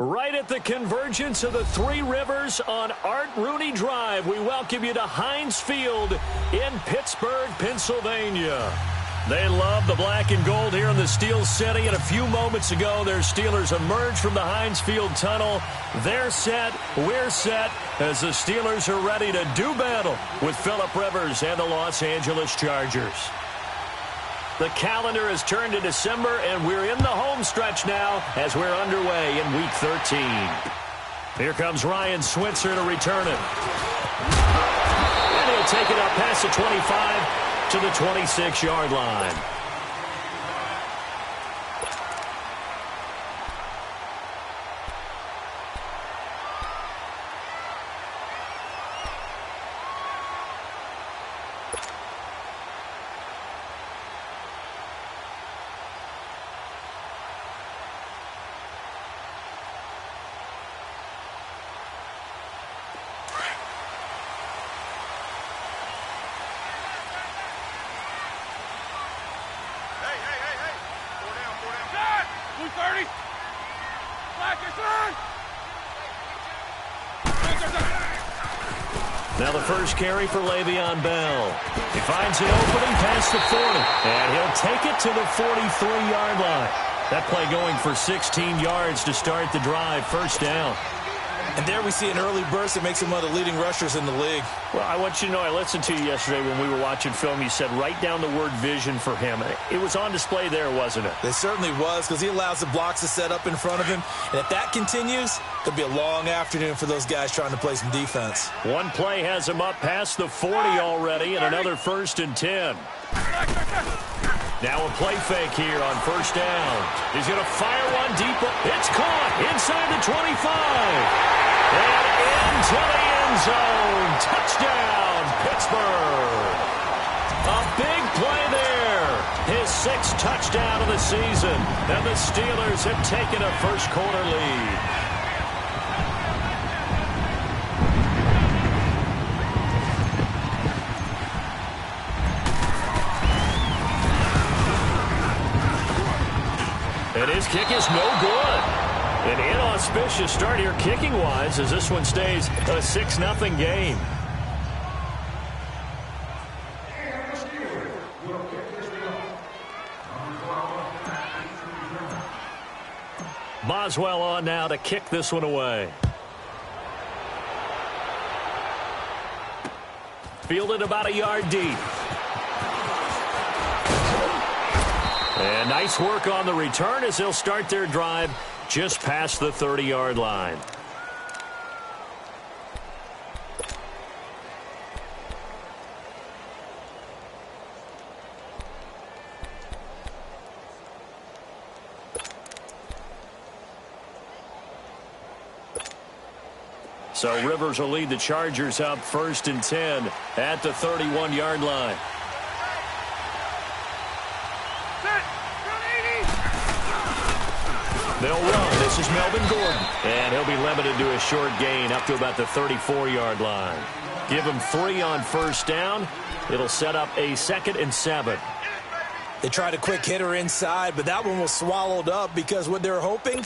Right at the convergence of the Three Rivers on Art Rooney Drive, we welcome you to Heinz Field in Pittsburgh, Pennsylvania. They love the black and gold here in the Steel City, and a few moments ago, their Steelers emerged from the Heinz Field tunnel. They're set, we're set, as the Steelers are ready to do battle with Phillip Rivers and the Los Angeles Chargers. The calendar has turned to December, and we're in the home stretch now as we're underway in Week 13. Here comes Ryan Switzer to return it. And he'll take it up past the 25 to the 26-yard line. Now the first carry for Le'Veon Bell. He finds an opening past the 40, and he'll take it to the 43-yard line. That play going for 16 yards to start the drive, first down. And there we see an early burst that makes him one of the leading rushers in the league. Well, I want you to know, I listened to you yesterday when we were watching film. You said write down the word vision for him. It was on display there, wasn't it? It certainly was, because he allows the blocks to set up in front of him. And if that continues, it'll be a long afternoon for those guys trying to play some defense. One play has him up past the 40 already, and another 1st and 10. Now a play fake here on first down. He's going to fire one deep. It's caught inside the 25. And into the end zone. Touchdown, Pittsburgh. A big play there. His 6th touchdown of the season. And the Steelers have taken a first-quarter lead. And his kick is no good. An inauspicious start here kicking-wise as this one stays a 6-0 game. Boswell on now to kick this one away. Fielded about a yard deep. And nice work on the return as they'll start their drive just past the 30-yard line. So Rivers will lead the Chargers up 1st and 10 at the 31-yard line. They'll run. This is Melvin Gordon. And he'll be limited to a short gain up to about the 34-yard line. Give him 3 on first down. It'll set up a 2nd and 7. They tried a quick hitter inside, but that one was swallowed up because what they're hoping,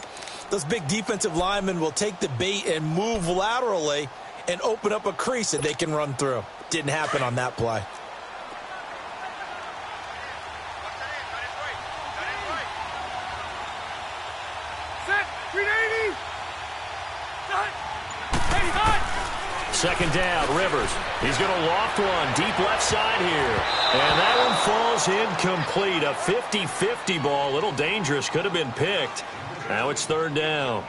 those big defensive linemen will take the bait and move laterally and open up a crease that they can run through. Didn't happen on that play. Second down, Rivers. He's going to loft one deep left side here. And that one falls incomplete. A 50-50 ball. A little dangerous. Could have been picked. Now it's 3rd down.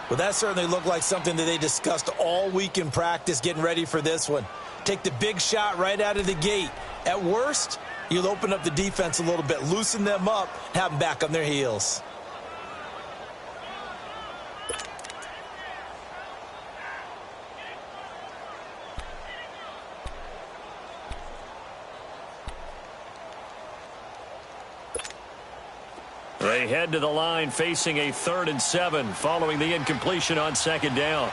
Well, that certainly looked like something that they discussed all week in practice getting ready for this one. Take the big shot right out of the gate. At worst, you'll open up the defense a little bit, loosen them up, have them back on their heels. They head to the line facing a 3rd and 7 following the incompletion on 2nd down.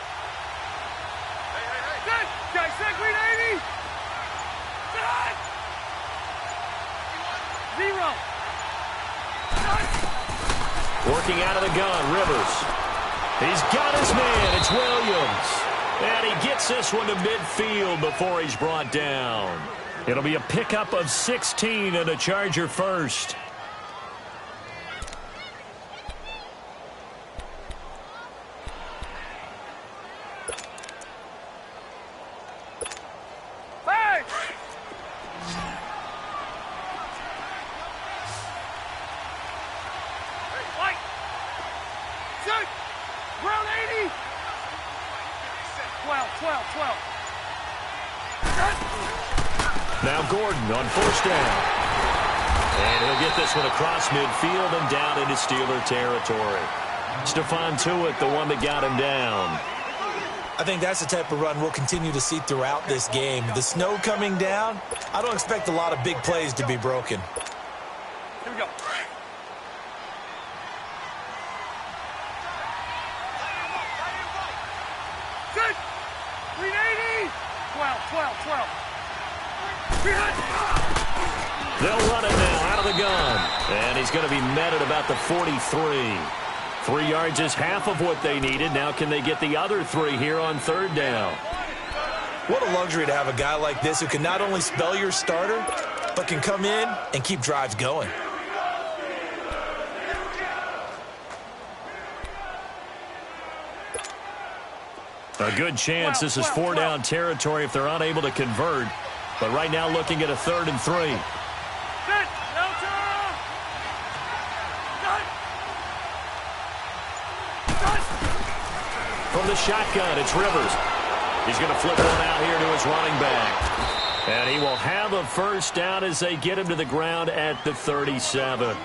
Working out of the gun, Rivers. He's got his man. It's Williams. And he gets this one to midfield before he's brought down. It'll be a pickup of 16 and a Charger first. Now Gordon on first down. And he'll get this one across midfield and down into Steeler territory. Stephon Tuitt, the one that got him down. I think that's the type of run we'll continue to see throughout this game. The snow coming down, I don't expect a lot of big plays to be broken. Here we go. Good. 380. 12. They'll run it now out of the gun. And he's going to be met at about the 43. 3 yards is half of what they needed. Now can they get the other 3 here on third down? What a luxury to have a guy like this who can not only spell your starter, but can come in and keep drives going. A good chance this is 4-down territory if they're unable to convert. But right now looking at a 3rd and 3. From the shotgun, it's Rivers. He's going to flip one out here to his running back. And he will have a first down as they get him to the ground at the 37.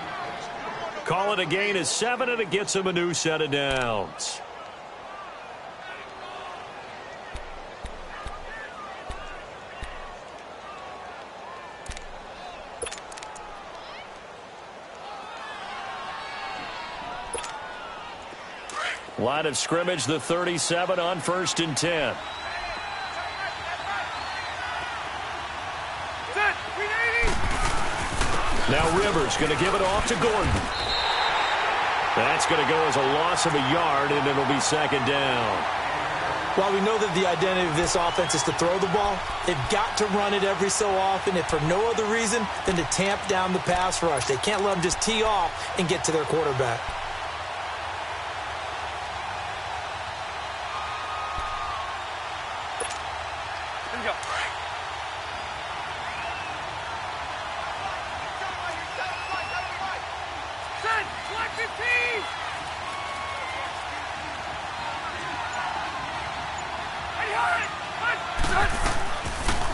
Call it a gain of 7, and it gets him a new set of downs. Line of scrimmage, the 37 on 1st and 10. Now Rivers going to give it off to Gordon. That's going to go as a loss of a yard, and it'll be 2nd down. While we know that the identity of this offense is to throw the ball, they've got to run it every so often, if for no other reason than to tamp down the pass rush. They can't let them just tee off and get to their quarterback.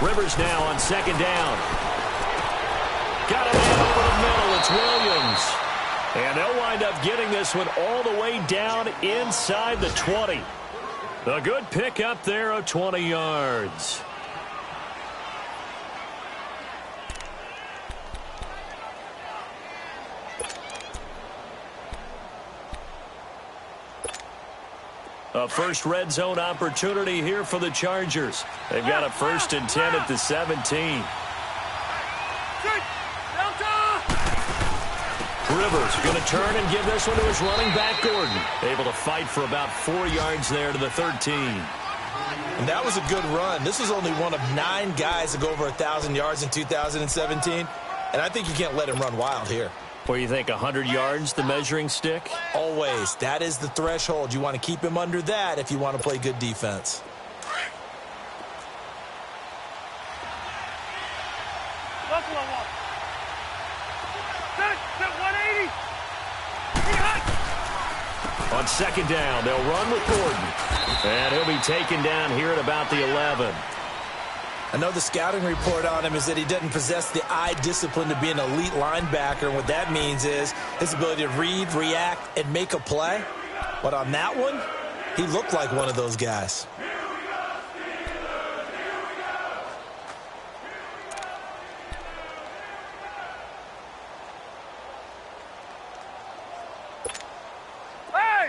Rivers now on 2nd down. Got a man over the middle. It's Williams. And they'll wind up getting this one all the way down inside the 20. A good pickup there of 20 yards. A first red zone opportunity here for the Chargers. They've got a 1st and 10 at the 17. Rivers going to turn and give this one to his running back, Gordon. Able to fight for about 4 yards there to the 13. And that was a good run. This was only one of 9 guys to go over 1,000 yards in 2017. And I think you can't let him run wild here. What do you think, 100 yards, the measuring stick? Always. That is the threshold. You want to keep him under that if you want to play good defense. On 2nd down, they'll run with Gordon. And he'll be taken down here at about the 11. I know the scouting report on him is that he doesn't possess the eye discipline to be an elite linebacker. And what that means is his ability to read, react, and make a play. But on that one, he looked like one of those guys.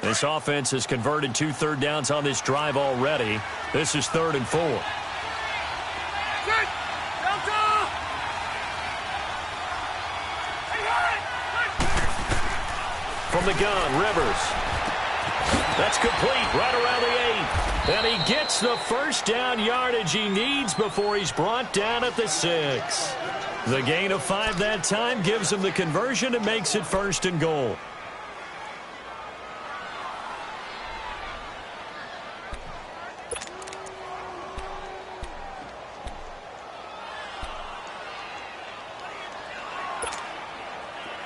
This offense has converted 2 third downs on this drive already. This is 3rd and 4. From the gun, Rivers. That's complete right around the 8. And he gets the first down yardage he needs before he's brought down at the 6. The gain of 5 that time gives him the conversion and makes it 1st and goal.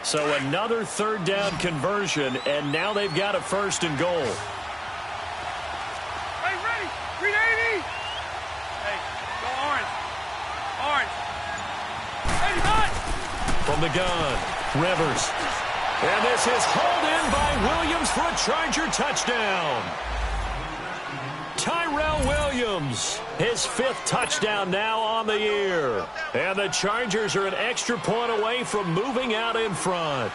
So another 3rd down conversion, and now they've got a 1st and goal. Hey, ready. 380. Hey, go orange. Orange. 89. From the gun, Rivers. And this is hauled in by Williams for a Charger touchdown. Tyrell Williams, his 5th touchdown now on the year. And the Chargers are an extra point away from moving out in front.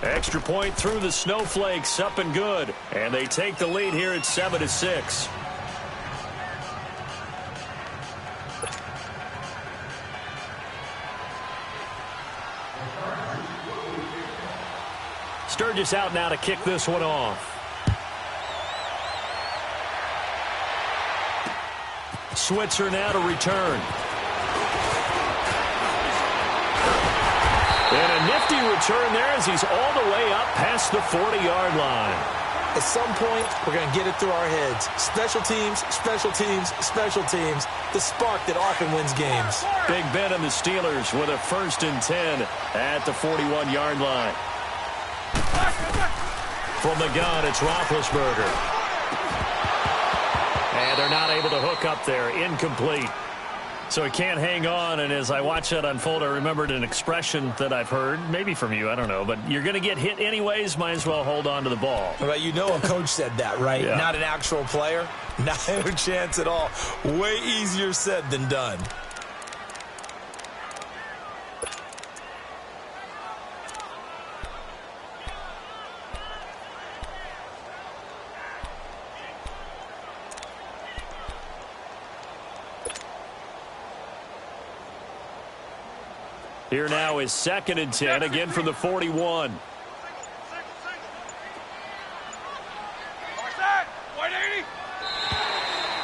Extra point through the snowflakes, up and good. And they take the lead here at 7-6. Sturgis out now to kick this one off. Switzer now to return. And a nifty return there as he's all the way up past the 40-yard line. At some point, we're going to get it through our heads. Special teams, special teams, special teams. The spark that often wins games. Big Ben and the Steelers with a 1st and 10 at the 41-yard line. From the gun, it's Roethlisberger. And they're not able to hook up there. Incomplete. So he can't hang on, and as I watch that unfold, I remembered an expression that I've heard, maybe from you, I don't know, but you're going to get hit anyways, might as well hold on to the ball. Well, you know a coach said that, right? Yeah. Not an actual player. Not a chance at all. Way easier said than done. Here now is 2nd and 10, again from the 41.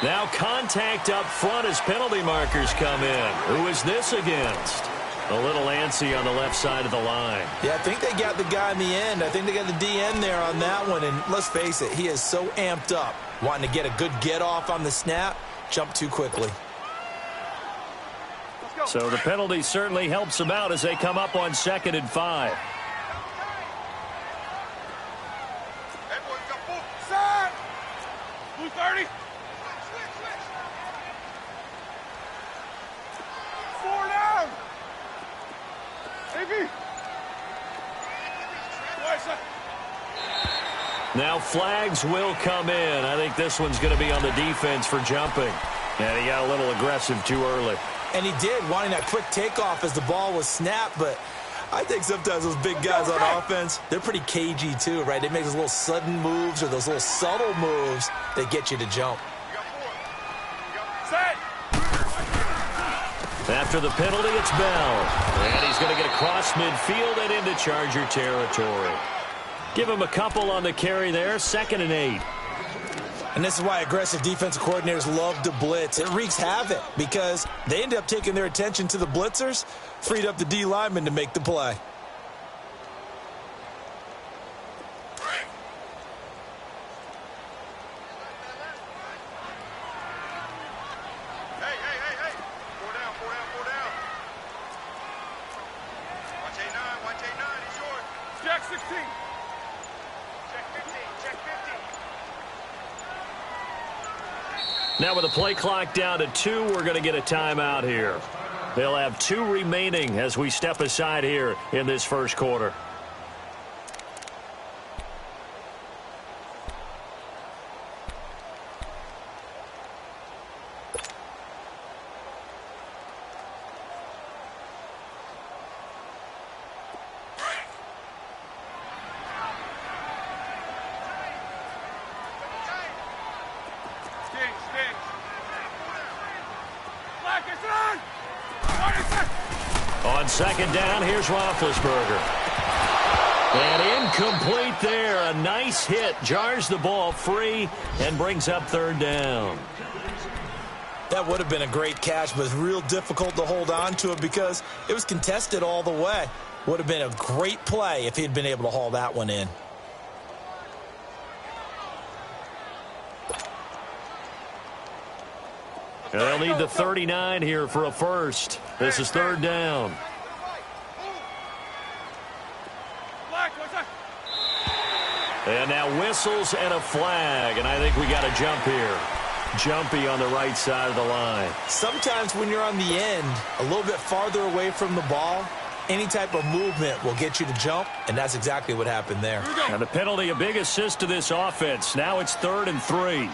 Now contact up front as penalty markers come in. Who is this against? A little antsy on the left side of the line. Yeah, I think they got the guy in the end. I think they got the DN there on that one. And let's face it, he is so amped up, wanting to get a good get-off on the snap, jump too quickly. So the penalty certainly helps them out as they come up on 2nd and 5. Blue 30. 4 down. AB. Now flags will come in. I think this one's going to be on the defense for jumping. And he got a little aggressive too early. And he did, wanting that quick takeoff as the ball was snapped. But I think sometimes those big guys on offense, they're pretty cagey too, right? They make those little sudden moves or those little subtle moves that get you to jump. After the penalty, it's Bell. And he's going to get across midfield and into Charger territory. Give him a couple on the carry there, 2nd and 8. And this is why aggressive defensive coordinators love to blitz. It wreaks havoc because they end up taking their attention to the blitzers, freed up the D lineman to make the play. Now with the play clock down to 2, we're going to get a timeout here. They'll have 2 remaining as we step aside here in this first quarter. On 2nd down, here's Roethlisberger. And incomplete there. A nice hit. Jars the ball free and brings up third down. That would have been a great catch, but it's real difficult to hold on to it because it was contested all the way. Would have been a great play if he had been able to haul that one in. They'll need the 39 here for a first. This is third down. And now whistles and a flag, and I think we got a jump here. Jumpy on the right side of the line. Sometimes when you're on the end, a little bit farther away from the ball, any type of movement will get you to jump, and that's exactly what happened there. And the penalty, a big assist to this offense. Now it's 3rd and 3.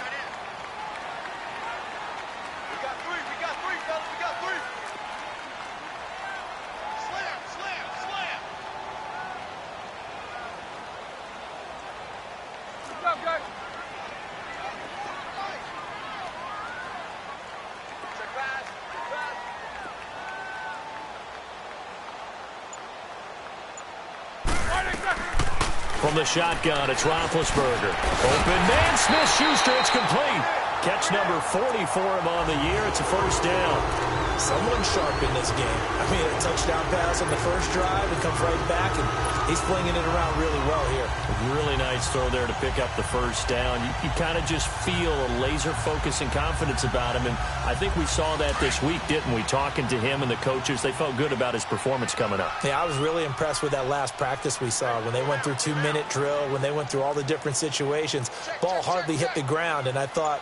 From the shotgun, it's Roethlisberger. Open man, Smith-Schuster, it's complete. Catch number 40 for him on the year. It's a first down. Someone sharp in this game. I mean, a touchdown pass on the first drive and comes right back, and he's flinging it around really well here. Really nice throw there to pick up the first down. You kind of just feel a laser focus and confidence about him, and I think we saw that this week, didn't we? Talking to him and the coaches, they felt good about his performance coming up. Yeah, I was really impressed with that last practice we saw when they went through 2-minute drill, when they went through all the different situations. Ball hardly hit the ground, and I thought,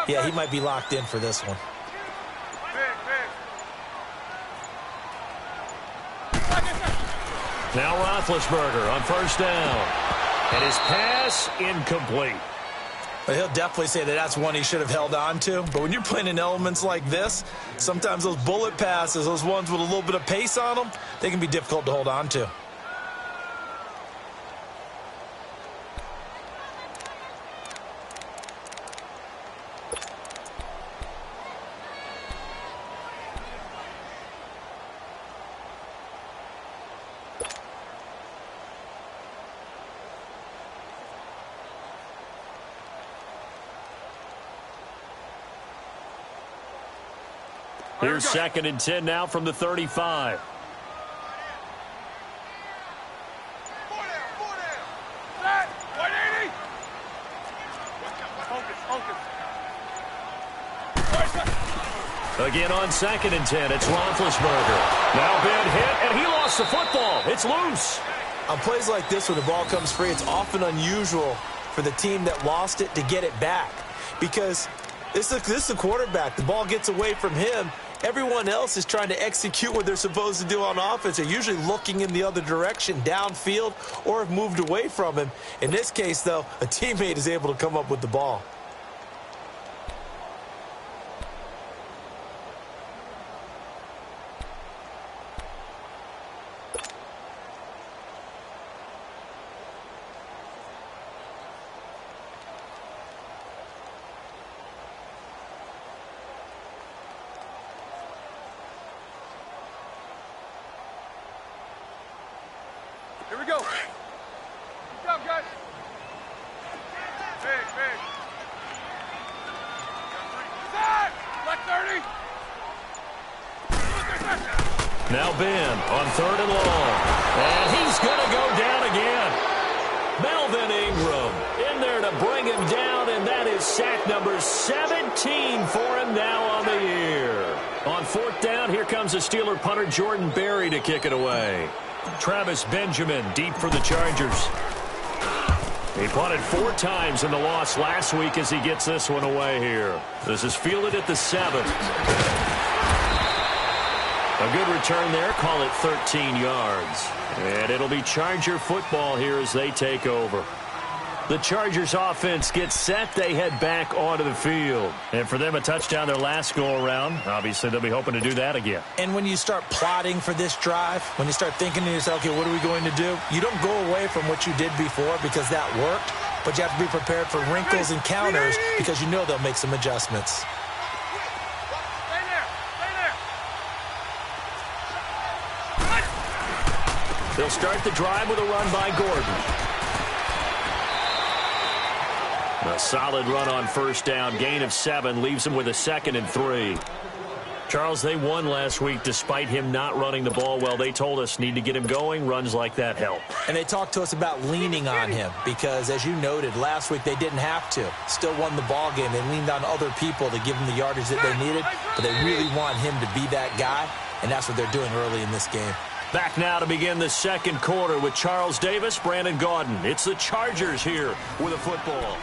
yeah, he might be locked in for this one. Now Roethlisberger on first down. And his pass incomplete. But he'll definitely say that that's one he should have held on to. But when you're playing in elements like this, sometimes those bullet passes, those ones with a little bit of pace on them, they can be difficult to hold on to. Here's 2nd and 10 now from the 35. Again on 2nd and 10, it's Roethlisberger. Now bad hit, and he lost the football. It's loose. On plays like this where the ball comes free, it's often unusual for the team that lost it to get it back. Because this is the quarterback. The ball gets away from him. Everyone else is trying to execute what they're supposed to do on offense. They're usually looking in the other direction, downfield, or have moved away from him. In this case, though, a teammate is able to come up with the ball. Here we go. Good job, guys. Big. Set! Left 30. Now Ben on 3rd and long. And he's going to go down again. Melvin Ingram in there to bring him down, and that is sack number 17 for him now on the year. On 4th down, here comes the Steeler punter Jordan Berry to kick it away. Travis Benjamin deep for the Chargers. He punted 4 times in the loss last week as he gets this one away here. This is fielded at the 7. A good return there. Call it 13 yards. And it'll be Charger football here as they take over. The Chargers offense gets set. They head back onto the field. And for them, a touchdown their last go-around. Obviously, they'll be hoping to do that again. And when you start plotting for this drive, when you start thinking to yourself, okay, what are we going to do? You don't go away from what you did before because that worked, but you have to be prepared for wrinkles and counters because you know they'll make some adjustments. They'll start the drive with a run by Gordon. A solid run on first down. Gain of 7 leaves him with a 2nd and 3. Charles, they won last week despite him not running the ball well. They told us need to get him going. Runs like that help. And they talked to us about leaning on him because, as you noted, last week they didn't have to. Still won the ball game. They leaned on other people to give him the yardage that they needed, but they really want him to be that guy, and that's what they're doing early in this game. Back now to begin the second quarter with Charles Davis, Brandon Gaudin. It's the Chargers here with a football.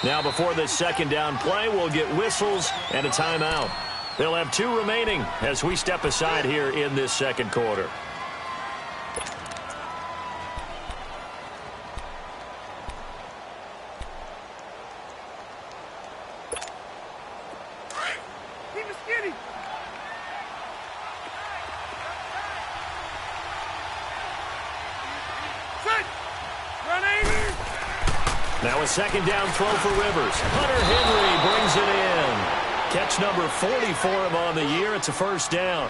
Now before this second down play, we'll get whistles and a timeout. They'll have 2 remaining as we step aside here in this second quarter. Keep it skinny. Set. Run 80. Now a second down throw for Rivers. Hunter Henry brings it in. Catch number 40 for him on the year. It's a first down.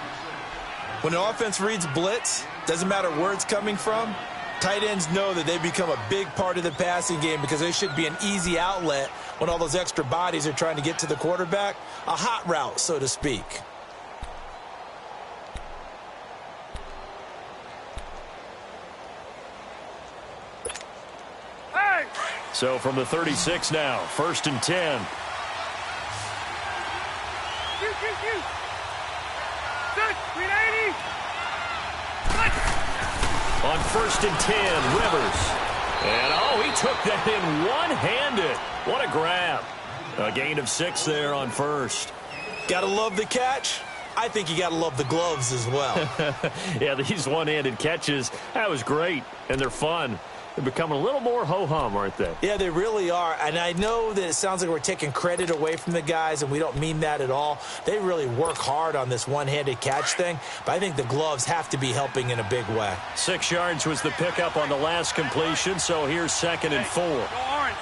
When the offense reads blitz, doesn't matter where it's coming from, tight ends know that they become a big part of the passing game because they should be an easy outlet when all those extra bodies are trying to get to the quarterback. A hot route, so to speak. So from the 36 now, 1st and 10. Set. Green 80. On 1st and 10, Rivers. And, oh, he took that in one-handed. What a grab. A gain of 6 there on first. Gotta love the catch. I think you gotta love the gloves as well. Yeah, these one-handed catches, that was great, and they're fun. They're becoming a little more ho-hum, aren't they? Yeah, they really are. And I know that it sounds like we're taking credit away from the guys, and we don't mean that at all. They really work hard on this one-handed catch thing, but I think the gloves have to be helping in a big way. 6 yards was the pickup on the last completion, so here's 2nd and 4. Go orange.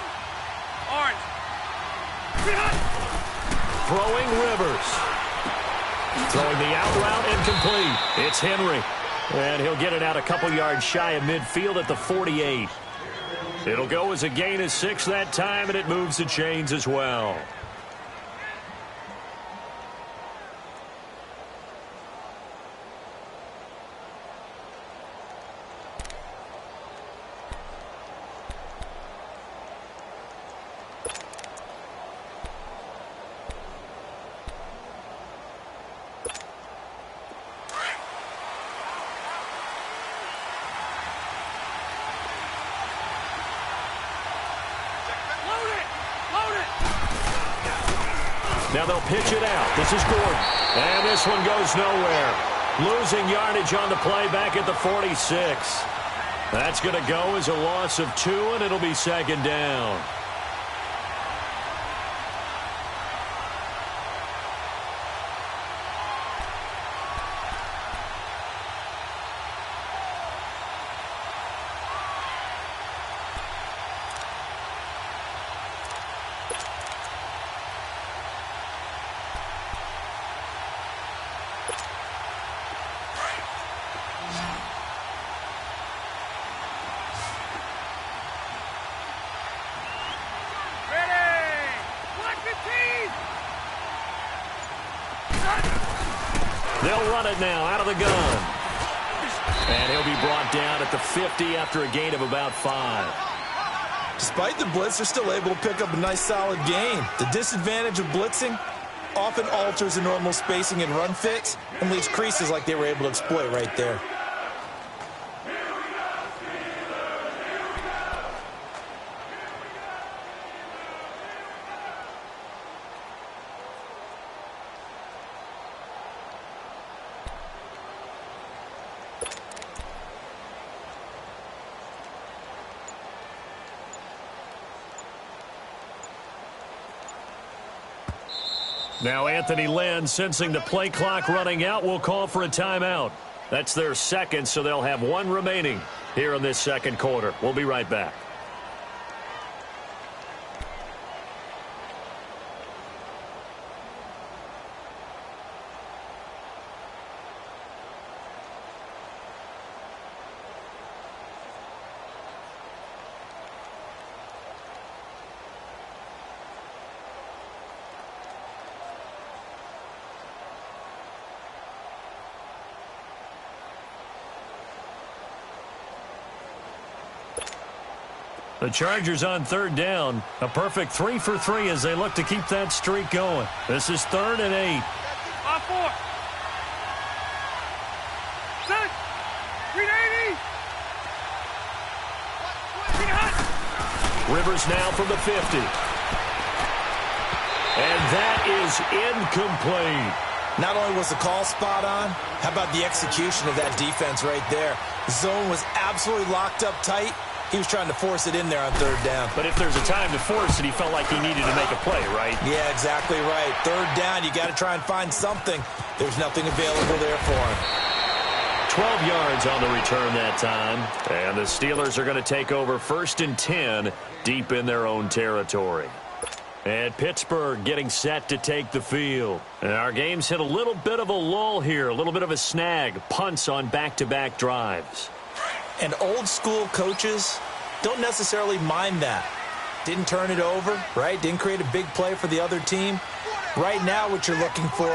Orange. Throwing Rivers. Throwing the out route incomplete. It's Henry. And he'll get it out a couple yards shy of midfield at the 48. It'll go as a gain of 6 that time, and it moves the chains as well. Now they'll pitch it out. This is Gordon. And this one goes nowhere. Losing yardage on the play back at the 46. That's going to go as a loss of 2, and it'll be 2nd down. They'll run it now out of the gun. And he'll be brought down at the 50 after a gain of about 5. Despite the blitz, they're still able to pick up a nice, solid gain. The disadvantage of blitzing often alters the normal spacing and run fits and leaves creases like they were able to exploit right there. Now Anthony Lynn, sensing the play clock running out, will call for a timeout. That's their second, so they'll have one remaining here in this second quarter. We'll be right back. The Chargers on third down. A perfect 3 for 3 as they look to keep that streak going. This is 3rd and 8. On 4. Set. 380. Rivers now from the 50. And that is incomplete. Not only was the call spot on, how about the execution of that defense right there? The zone was absolutely locked up tight. He was trying to force it in there on third down. But if there's a time to force it, he felt like he needed to make a play, right? Yeah, exactly right. Third down, you got to try and find something. There's nothing available there for him. 12 yards on the return that time. And the Steelers are going to take over 1st and 10 deep in their own territory. And Pittsburgh getting set to take the field. And our game's hit a little bit of a lull here, a little bit of a snag. Punts on back-to-back drives. And old school coaches don't necessarily mind that. Didn't turn it over, right? Didn't create a big play for the other team. Right now what you're looking for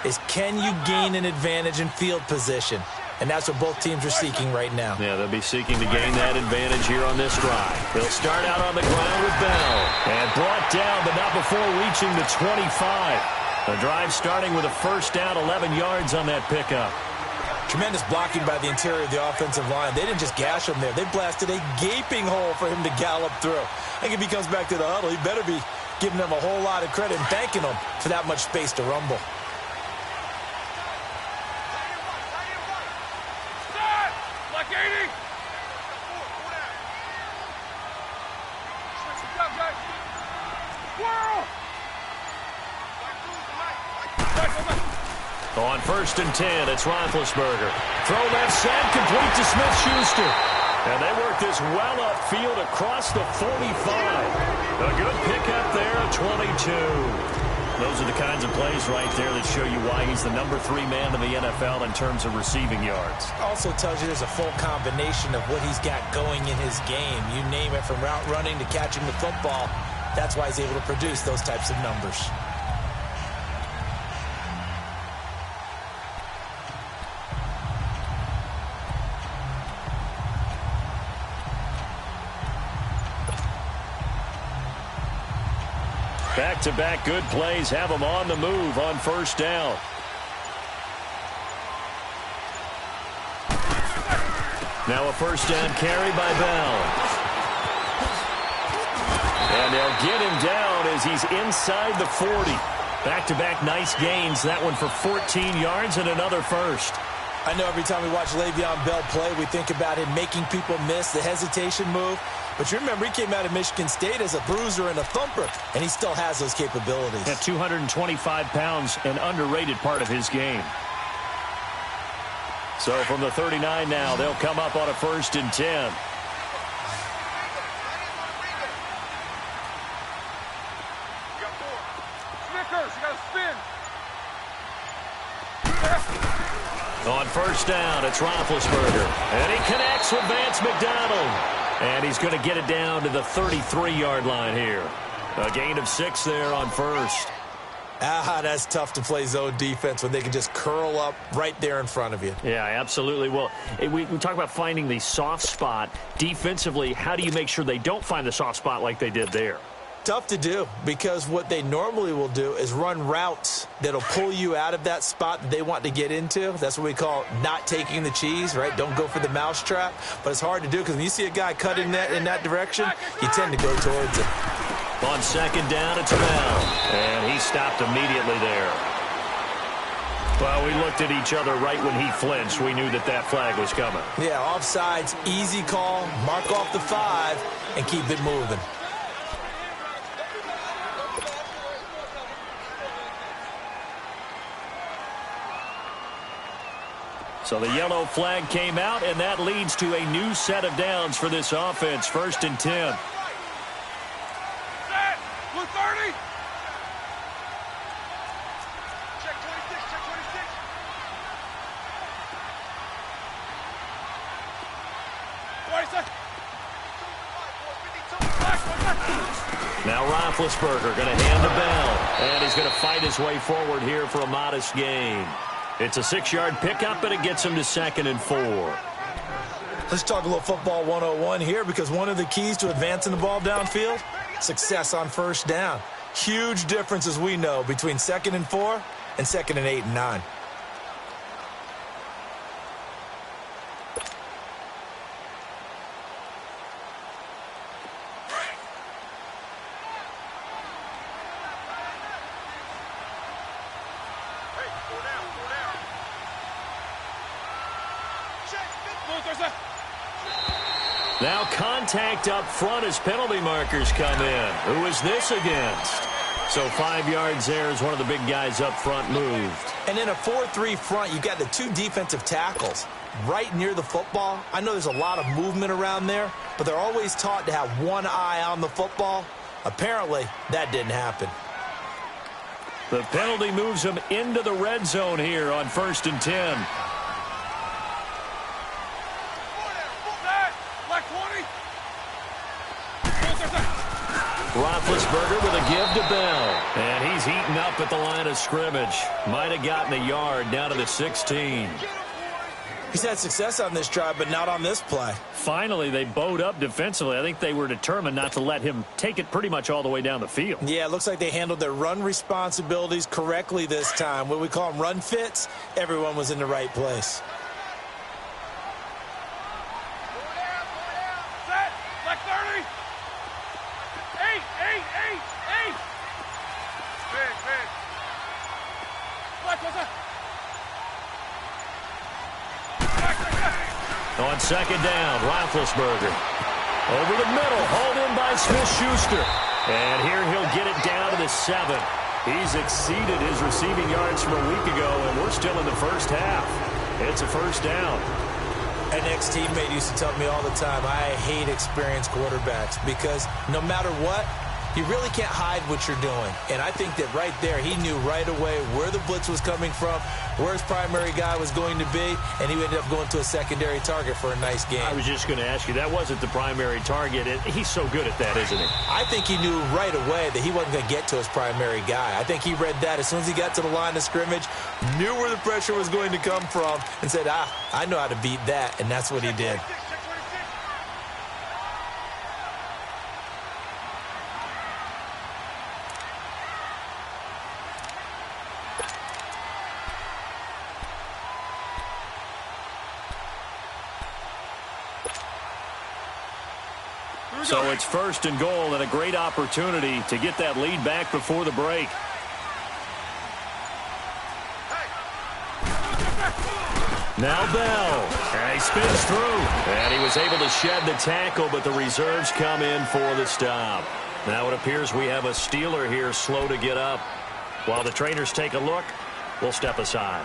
is, can you gain an advantage in field position? And that's what both teams are seeking right now. Yeah, they'll be seeking to gain that advantage here on this drive. They'll start out on the ground with Bell. And brought down, but not before reaching the 25. The drive starting with a first down, 11 yards on that pickup. Tremendous blocking by the interior of the offensive line. They didn't just gash him there. They blasted a gaping hole for him to gallop through. I think if he comes back to the huddle, he better be giving them a whole lot of credit and thanking them for that much space to rumble. Like 80. On 1st and 10, it's Roethlisberger. Throw left side, complete to Smith-Schuster. And they work this well upfield across the 45. A good pickup there at 22. Those are the kinds of plays right there that show you why he's the number 3 man in the NFL in terms of receiving yards. Also tells you there's a full combination of what he's got going in his game. You name it, from route running to catching the football. That's why he's able to produce those types of numbers. Back-to-back good plays have them on the move on first down. Now a first down carry by Bell. And they'll get him down as he's inside the 40. Back-to-back nice gains. That one for 14 yards and another first. I know every time we watch Le'Veon Bell play, we think about him making people miss, the hesitation move. But you remember, he came out of Michigan State as a bruiser and a thumper, and he still has those capabilities. At 225 pounds, an underrated part of his game. So from the 39 now, they'll come up on a 1st and 10. Snickers, you got to spin. On first down, it's Roethlisberger. And he connects with Vance McDonald. And he's going to get it down to the 33-yard line here. A gain of 6 there on first. That's tough to play zone defense when they can just curl up right there in front of you. Yeah, absolutely. Well, we talk about finding the soft spot. Defensively, how do you make sure they don't find the soft spot like they did there? Tough to do, because what they normally will do is run routes that'll pull you out of that spot that they want to get into. That's what we call not taking the cheese, right? Don't go for the mousetrap. But it's hard to do, because when you see a guy cutting that in that direction, you tend to go towards it. On second down, it's Bell. And he stopped immediately there. Well, we looked at each other right when he flinched. We knew that that flag was coming. Yeah, offsides, easy call, mark off the 5, and keep it moving. So the yellow flag came out, and that leads to a new set of downs for this offense. 1st and 10. Set. Blue 30. Check 26. Check 26. Now Roethlisberger going to hand the bell, and he's going to fight his way forward here for a modest gain. It's a 6-yard pickup, and it gets him to 2nd and 4. Let's talk a little football 101 here, because one of the keys to advancing the ball downfield, success on 1st down. Huge difference, as we know, between 2nd and 4 and 2nd and 8 and 9. Now contact up front as penalty markers come in. Who is this against? So 5 yards there as one of the big guys up front moved. And in a 4-3 front, you got the 2 defensive tackles right near the football. I know there's a lot of movement around there, but they're always taught to have one eye on the football. Apparently, that didn't happen. The penalty moves them into the red zone here on 1st and 10. Roethlisberger with a give to Bell. And he's eaten up at the line of scrimmage. Might have gotten a yard down to the 16. He's had success on this drive, but not on this play. Finally, they bowed up defensively. I think they were determined not to let him take it pretty much all the way down the field. Yeah, it looks like they handled their run responsibilities correctly this time. What we call them run fits, everyone was in the right place. On 2nd down, Roethlisberger. Over the middle, hauled in by Smith-Schuster. And here he'll get it down to the 7. He's exceeded his receiving yards from a week ago, and we're still in the 1st half. It's a 1st down. An ex-teammate used to tell me all the time, I hate experienced quarterbacks because no matter what, you really can't hide what you're doing. And I think that right there, he knew right away where the blitz was coming from, where his primary guy was going to be, and he ended up going to a secondary target for a nice game. I was just going to ask you, that wasn't the primary target. He's so good at that, isn't he? I think he knew right away that he wasn't going to get to his primary guy. I think he read that as soon as he got to the line of scrimmage, knew where the pressure was going to come from, and said, I know how to beat that, and that's what he did. So it's 1st and goal and a great opportunity to get that lead back before the break. Now Bell. And he spins through. And he was able to shed the tackle, but the reserves come in for the stop. Now it appears we have a Steeler here slow to get up. While the trainers take a look, we'll step aside.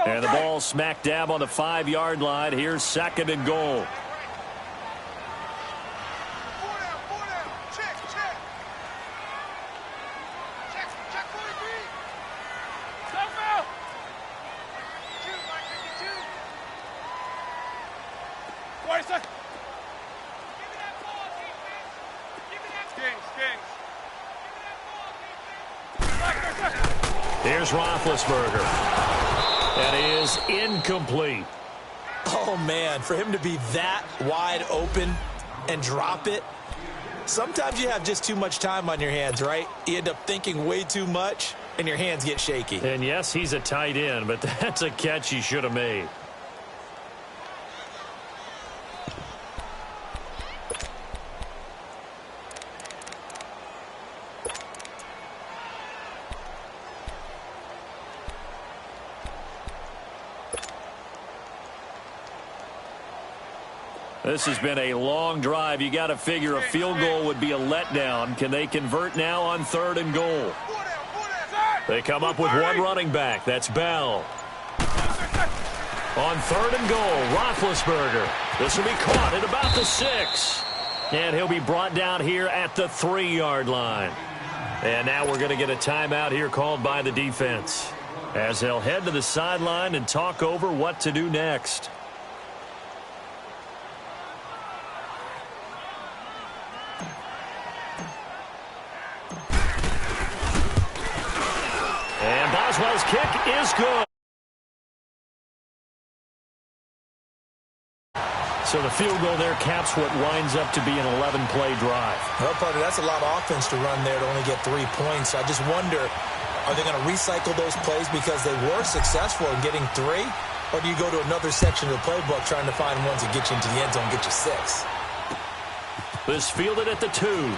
And the ball smack dab on the 5-yard line. Here's 2nd and goal. Here's Roethlisberger. That is incomplete. Oh, man, for him to be that wide open and drop it, sometimes you have just too much time on your hands, right? You end up thinking way too much, and your hands get shaky. And, yes, he's a tight end, but that's a catch he should have made. This has been a long drive. You got to figure a field goal would be a letdown. Can they convert now on 3rd and goal? They come up with one running back. That's Bell. On 3rd and goal, Roethlisberger. This will be caught at about the 6. And he'll be brought down here at the 3-yard line. And now we're going to get a timeout here called by the defense, as they'll head to the sideline and talk over what to do next. And Boswell's kick is good. So the field goal there caps what winds up to be an 11-play drive. Well, partner, that's a lot of offense to run there to only get 3 points. I just wonder, are they going to recycle those plays because they were successful in getting 3? Or do you go to another section of the playbook trying to find ones that get you into the end zone and get you 6? This fielded at the 2.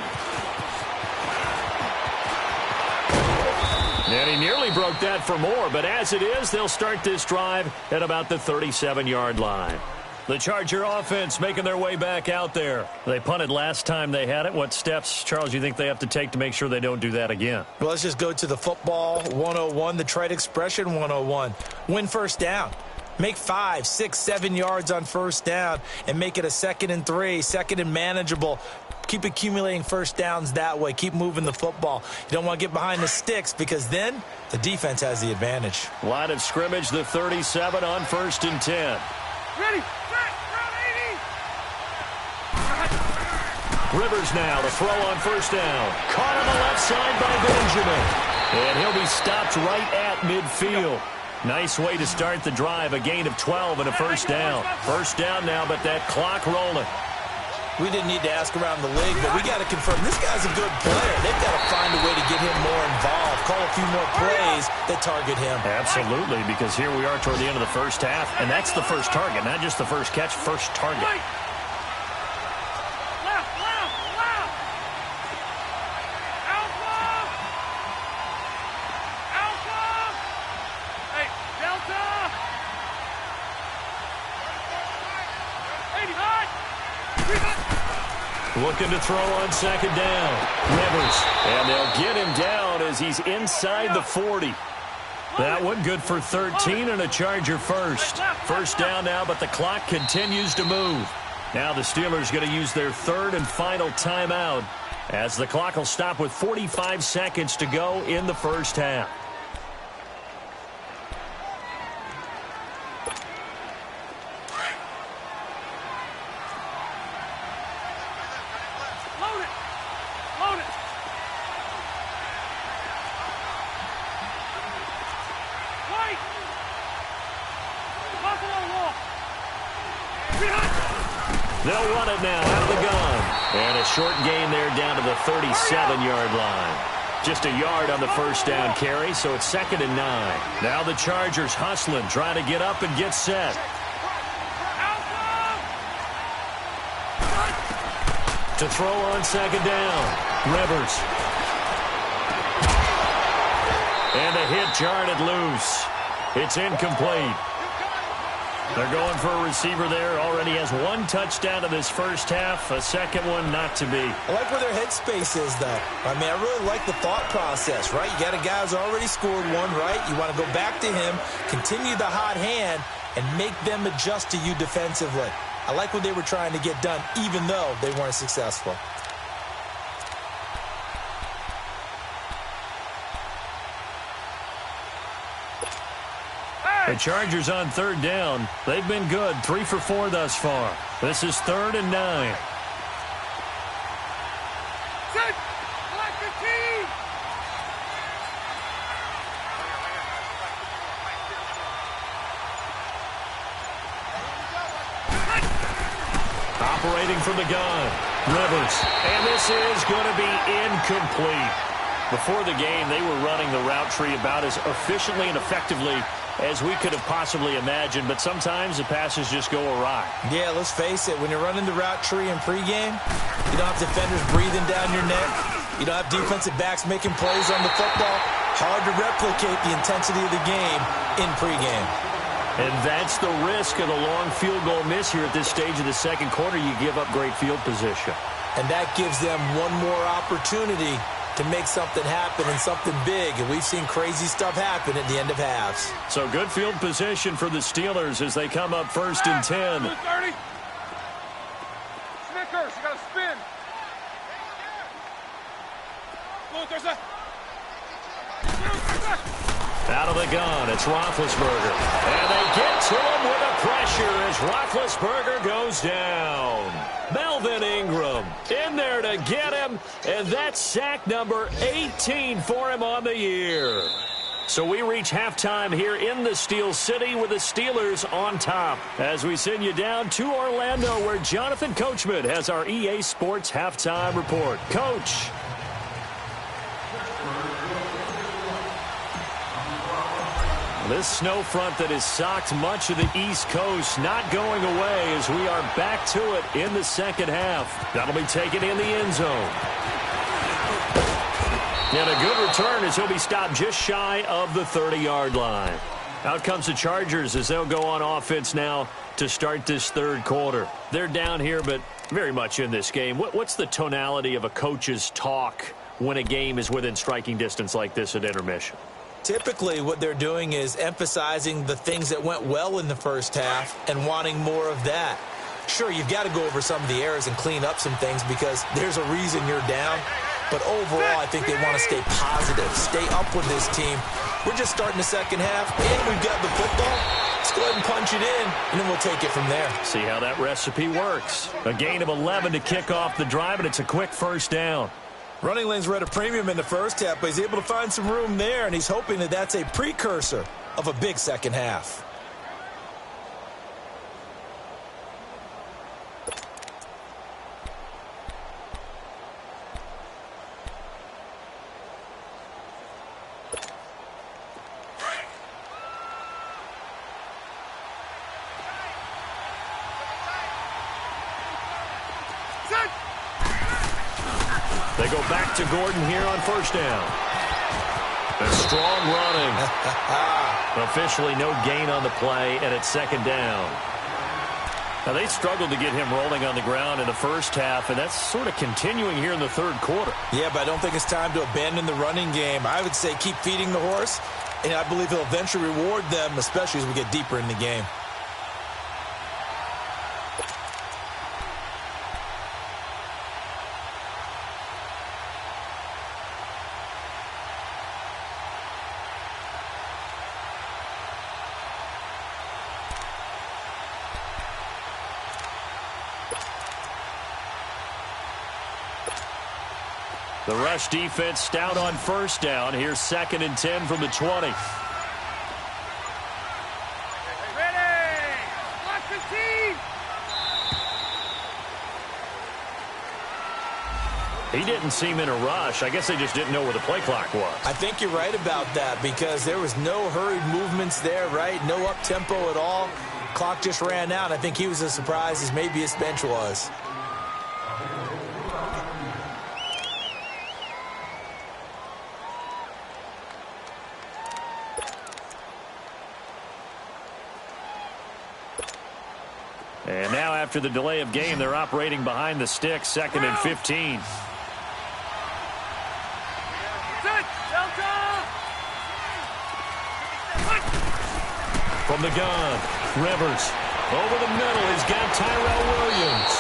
And he nearly broke that for more, but as it is, they'll start this drive at about the 37-yard line. The Charger offense making their way back out there. They punted last time they had it. What steps, Charles, you think they have to take to make sure they don't do that again? Well, let's just go to the football 101, the trade expression 101. Win first down. Make 5, 6, 7 yards on first down and make it a 2nd and 3, 2nd and manageable. Keep accumulating first downs that way. Keep moving the football. You don't want to get behind the sticks because then the defense has the advantage. Line of scrimmage, the 37 on 1st and 10. Ready. Rivers now to throw on first down. Caught on the left side by Benjamin. And he'll be stopped right at midfield. Nice way to start the drive. A gain of 12 and a first down. First down now, but that clock rolling. We didn't need to ask around the league, but we got to confirm this guy's a good player. They've got to find a way to get him more involved. Call a few more plays that target him. Absolutely, because here we are toward the end of the first half, and that's the first target, not just the first catch, first target. Looking to throw on second down. Rivers. And they'll get him down as he's inside the 40. That one good for 13 and a Charger first. First down now, but the clock continues to move. Now the Steelers going to use their 3rd and final timeout as the clock will stop with 45 seconds to go in the first half. They'll run it now out of the gun. And a short gain there down to the 37-yard line. Just a yard on the first down carry, so it's 2nd and 9. Now the Chargers hustling, trying to get up and get set. To throw on second down. Rivers. And the hit jarred it loose. It's incomplete. They're going for a receiver there. Already has 1 touchdown in this first half. A second one not to be. I like where their headspace is, though. I mean, I really like the thought process, right? You got a guy who's already scored one, right? You want to go back to him, continue the hot hand, and make them adjust to you defensively. I like what they were trying to get done, even though they weren't successful. The Chargers on 3rd down. They've been good. 3 for 4 thus far. This is 3rd and 9. Set. Black 15. Operating from the gun. Rivers. And this is going to be incomplete. Before the game, they were running the route tree about as efficiently and effectively as we could have possibly imagined, but sometimes the passes just go awry. Yeah, let's face it. When you're running the route tree in pregame, you don't have defenders breathing down your neck. You don't have defensive backs making plays on the football. Hard to replicate the intensity of the game in pregame. And that's the risk of the long field goal miss here at this stage of the second quarter. You give up great field position. And that gives them one more opportunity to make something happen and something big. And we've seen crazy stuff happen at the end of halves. So good field position for the Steelers as they come up 1st and 10. 30. Snickers, you got to spin. Look, there's a... Out of the gun, it's Roethlisberger. And they get to him with a pressure as Roethlisberger goes down. Melvin Ingram in there to get him, and that's sack number 18 for him on the year. So we reach halftime here in the Steel City with the Steelers on top as we send you down to Orlando where Jonathan Coachman has our EA Sports halftime report. Coach. This snow front that has socked much of the East Coast not going away as we are back to it in the second half. That'll be taken in the end zone. And a good return as he'll be stopped just shy of the 30-yard line. Out comes the Chargers as they'll go on offense now to start this third quarter. They're down here but very much in this game. What's the tonality of a coach's talk when a game is within striking distance like this at intermission? Typically, what they're doing is emphasizing the things that went well in the first half and wanting more of that. Sure, you've got to go over some of the errors and clean up some things because there's a reason you're down. But overall, I think they want to stay positive, stay up with this team. We're just starting the second half, and we've got the football. Let's go ahead and punch it in, and then we'll take it from there. See how that recipe works. A gain of 11 to kick off the drive, and it's a quick first down. Running lanes were at a premium in the first half, but he's able to find some room there, and he's hoping that that's a precursor of a big second half. They go back to Gordon here on first down. A strong running. Officially no gain on the play, and it's second down. Now, they struggled to get him rolling on the ground in the first half, and that's sort of continuing here in the third quarter. Yeah, but I don't think it's time to abandon the running game. I would say keep feeding the horse, and I believe he'll eventually reward them, especially as we get deeper in the game. The rush defense stout on first down. Here's 2nd and 10 from the 20. Ready! Watch the team! He didn't seem in a rush. I guess they just didn't know where the play clock was. I think you're right about that because there was no hurried movements there, right? No up-tempo at all. Clock just ran out. I think he was as surprised as maybe his bench was. And now after the delay of game, they're operating behind the stick, 2nd and 15. From the gun, Rivers. Over the middle, he's got Tyrell Williams.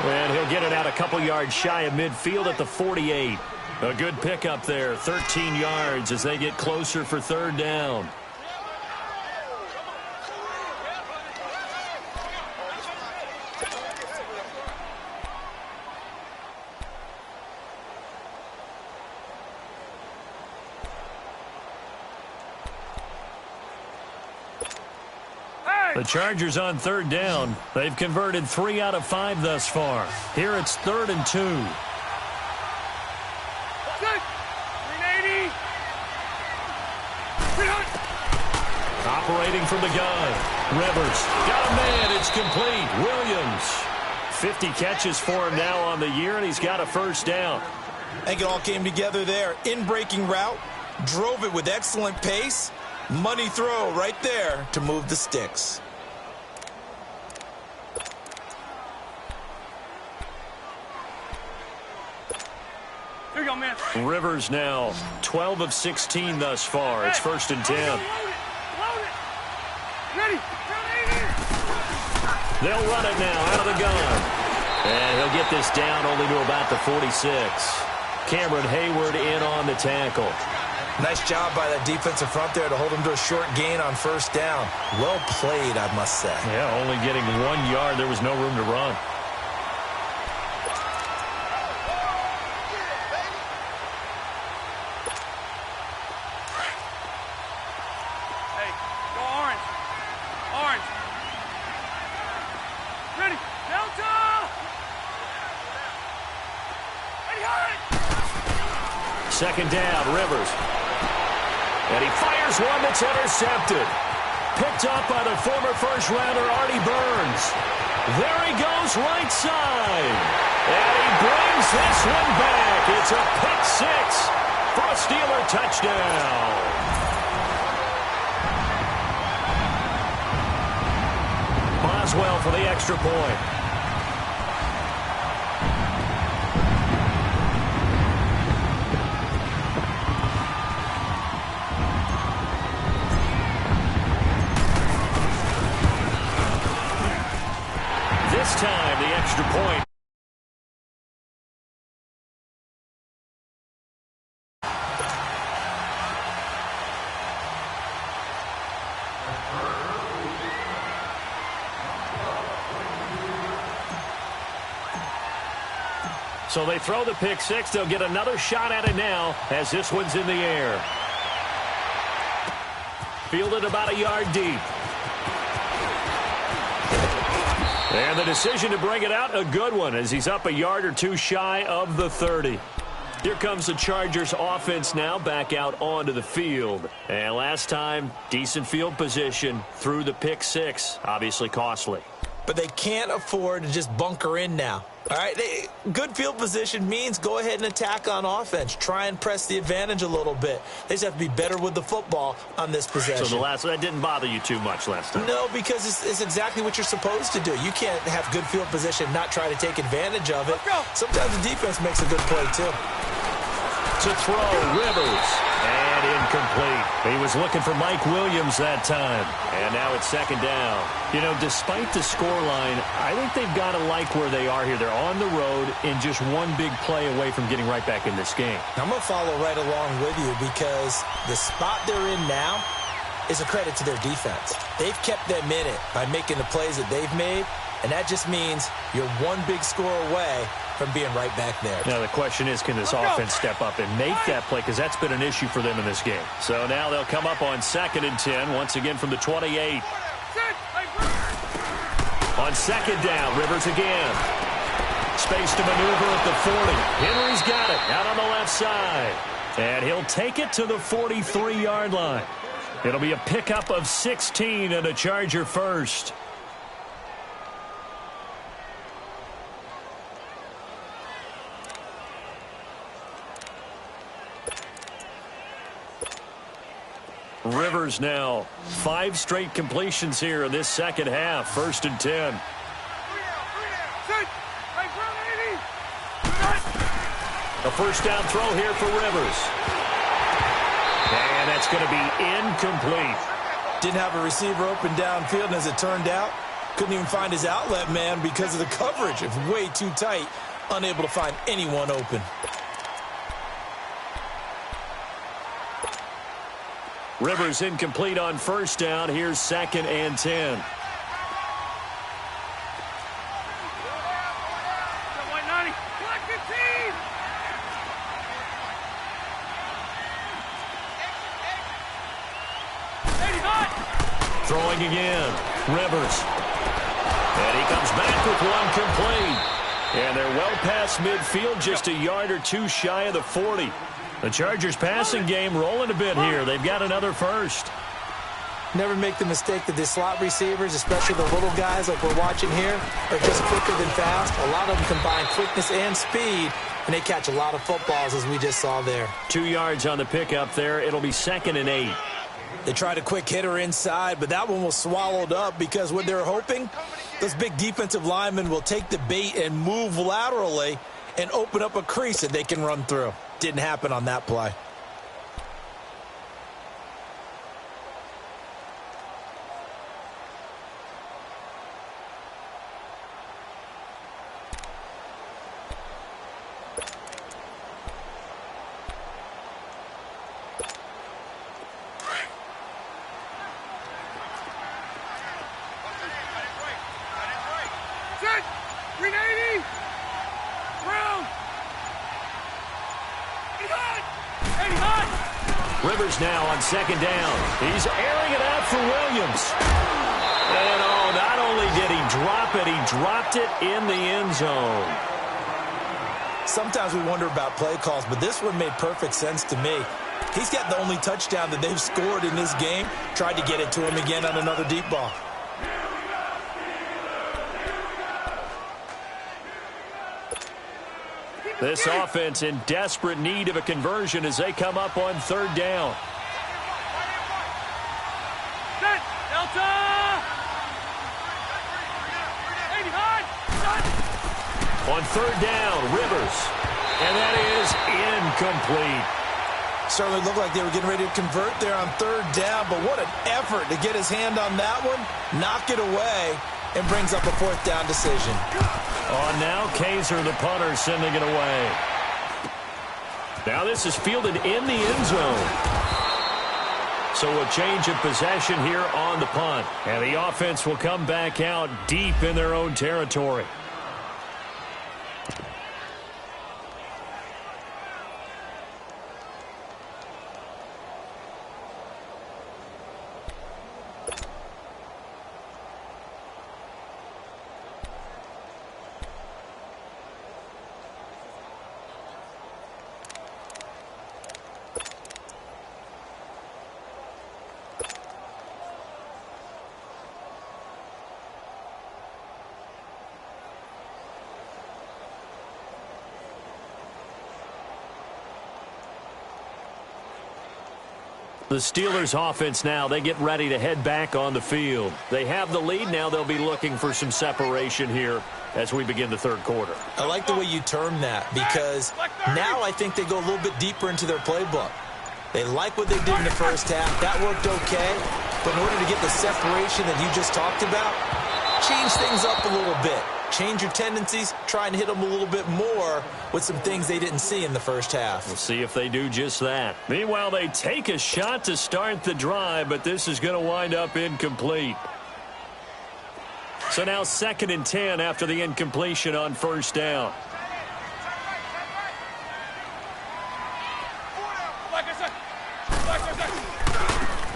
And he'll get it out a couple yards shy of midfield at the 48. A good pickup there, 13 yards as they get closer for third down. The Chargers on third down. They've converted 3 out of 5 thus far. Here it's 3rd and 2. 380. Operating from the gun. Rivers. Got a man. It's complete. Williams. 50 catches for him now on the year, and he's got a first down. I think it all came together there. In-breaking route. Drove it with excellent pace. Money throw right there to move the sticks. Here you go, man. Rivers now 12 of 16 thus far. It's 1st and 10. Load it. Ready. They'll run it now out of the gun. And he'll get this down only to about the 46. Cameron Hayward in on the tackle. Nice job by that defensive front there to hold him to a short gain on 1st down. Well played, I must say. Yeah, only getting 1 yard. There was no room to run. Hey, go orange. Orange. Ready. Delta. Ready, hurry. 2nd down, Rivers. And he fires one that's intercepted. Picked up by the former first-rounder Artie Burns. There he goes right side. And he brings this one back. It's a pick 6 for a Steeler touchdown. Boswell for the extra point. This time, the extra point. So they throw the pick 6. They'll get another shot at it now as this one's in the air. Fielded about a yard deep. And the decision to bring it out, a good one, as he's up a yard or two shy of the 30. Here comes the Chargers offense now back out onto the field. And last time, decent field position through the pick 6. Obviously costly. But they can't afford to just bunker in now. All right, good field position means go ahead and attack on offense. Try and press the advantage a little bit. They just have to be better with the football on this possession. So that didn't bother you too much last time? No, because it's exactly what you're supposed to do. You can't have good field position and not try to take advantage of it. Sometimes the defense makes a good play, too. To throw, Rivers, and incomplete. He was looking for Mike Williams that time, and now it's 2nd down. You know, despite the scoreline, I think they've got to like where they are here. They're on the road and just one big play away from getting right back in this game. I'm going to follow right along with you because the spot they're in now is a credit to their defense. They've kept them in it by making the plays that they've made, and that just means you're one big score away from being right back there. Now the question is, can this offense step up and make that play? Because that's been an issue for them in this game. So now they'll come up on 2nd and 10, once again from the 28. On 2nd down, Rivers again. Space to maneuver at the 40. Henry's got it out on the left side. And he'll take it to the 43-yard line. It'll be a pickup of 16 and a Charger first. Rivers now 5 straight completions here in this second half. 1st and 10. A 1st down throw here for Rivers. And that's going to be incomplete. Didn't have a receiver open downfield, and as it turned out, couldn't even find his outlet man because of the coverage. It's way too tight, unable to find anyone open. Rivers incomplete on 1st down. Here's 2nd and 10. Throwing again. Rivers. And he comes back with one complete. And they're well past midfield, just a yard or two shy of the 40. The Chargers passing game rolling a bit here. They've got another 1st. Never make the mistake that the slot receivers, especially the little guys like we're watching here, are just quicker than fast. A lot of them combine quickness and speed, and they catch a lot of footballs, as we just saw there. 2 yards on the pickup there. It'll be 2nd and 8. They tried a quick hitter inside, but that one was swallowed up because what they're hoping, those big defensive linemen will take the bait and move laterally and open up a crease that they can run through. Didn't happen on that play. Rivers now on second down. He's airing it out for Williams. And oh, not only did he drop it, he dropped it in the end zone. Sometimes we wonder about play calls, but this one made perfect sense to me. He's got the only touchdown that they've scored in this game. Tried to get it to him again on another deep ball. This offense in desperate need of a conversion as they come up on third down. On third down, Rivers. And that is incomplete. Certainly looked like they were getting ready to convert there on third down, but what an effort to get his hand on that one, knock it away, and brings up a fourth down decision. Now Kaiser, the punter, sending it away. Now this is fielded in the end zone. So a change of possession here on the punt. And the offense will come back out deep in their own territory. The Steelers offense now, they get ready to head back on the field. They have the lead now. They'll be looking for some separation here as we begin the third quarter. I like the way you term that because now I think they go a little bit deeper into their playbook. They like what they did in the first half. That worked okay. But in order to get the separation that you just talked about, change things up a little bit. Change your tendencies, try and hit them a little bit more with some things they didn't see in the first half. We'll see if they do just that. Meanwhile, they take a shot to start the drive, but this is going to wind up incomplete. So now 2nd and 10 after the incompletion on first down.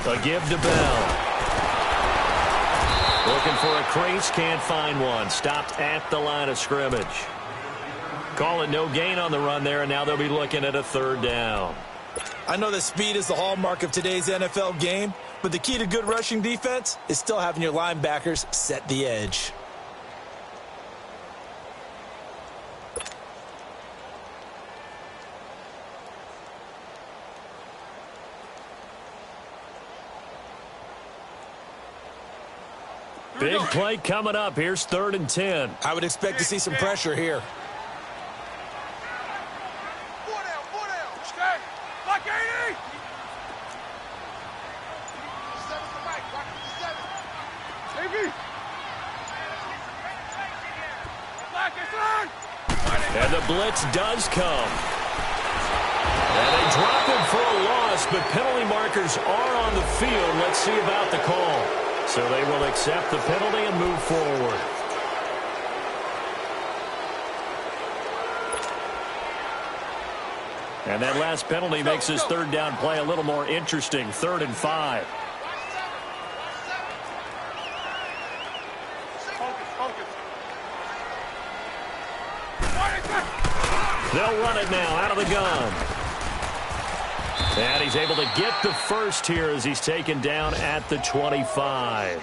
A give to Bell. Looking for a crease, can't find one. Stopped at the line of scrimmage. Call it no gain on the run there, and now they'll be looking at a third down. I know that speed is the hallmark of today's NFL game, but the key to good rushing defense is still having your linebackers set the edge. Big play coming up. Here's 3rd and 10. I would expect to see some pressure here. And the blitz does come. And they drop him for a loss, but penalty markers are on the field. Let's see about the call. So they will accept the penalty and move forward. And that last penalty makes his third down play a little more interesting. 3rd and 5. They'll run it now out of the gun. And he's able to get the first here as he's taken down at the 25.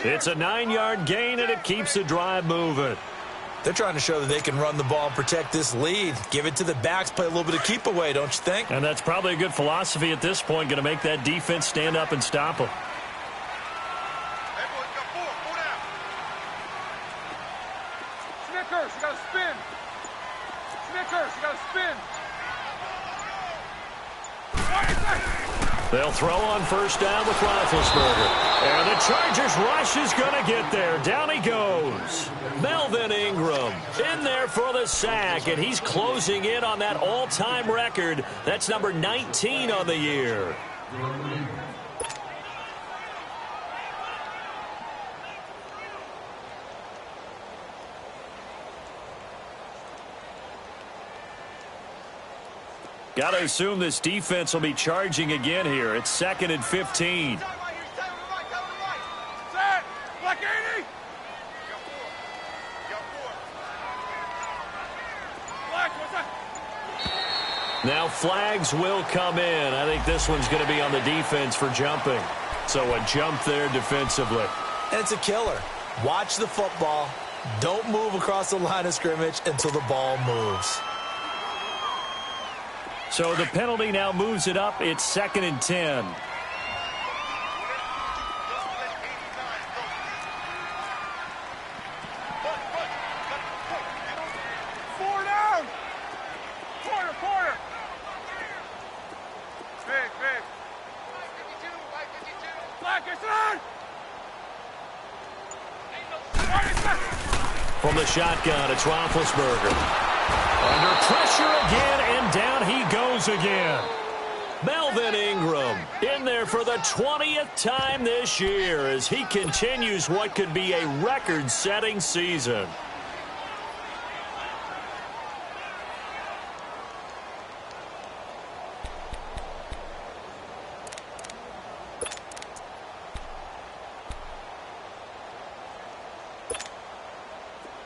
It's a 9-yard gain, and it keeps the drive moving. They're trying to show that they can run the ball and protect this lead. Give it to the backs, play a little bit of keep away, don't you think? And that's probably a good philosophy at this point, going to make that defense stand up and stop them. Snickers, you got to spin. Snickers, you got to spin. They'll throw on first down with Roethlisberger. And the Chargers rush is going to get there. Down he goes. Melvin Ingram in there for the sack, and he's closing in on that all-time record. That's number 19 on the year. Got to assume this defense will be charging again here. It's 2nd and 15. Set! Black 80! Black, what's that? Now flags will come in. I think this one's going to be on the defense for jumping. So a jump there defensively. And it's a killer. Watch the football. Don't move across the line of scrimmage until the ball moves. So the penalty now moves it up. It's 2nd and 10. Four down! Corner! Big. Black, it's on! From the shotgun, it's Roethlisberger. Under pressure again, and down he goes again. Melvin Ingram in there for the 20th time this year as he continues what could be a record-setting season.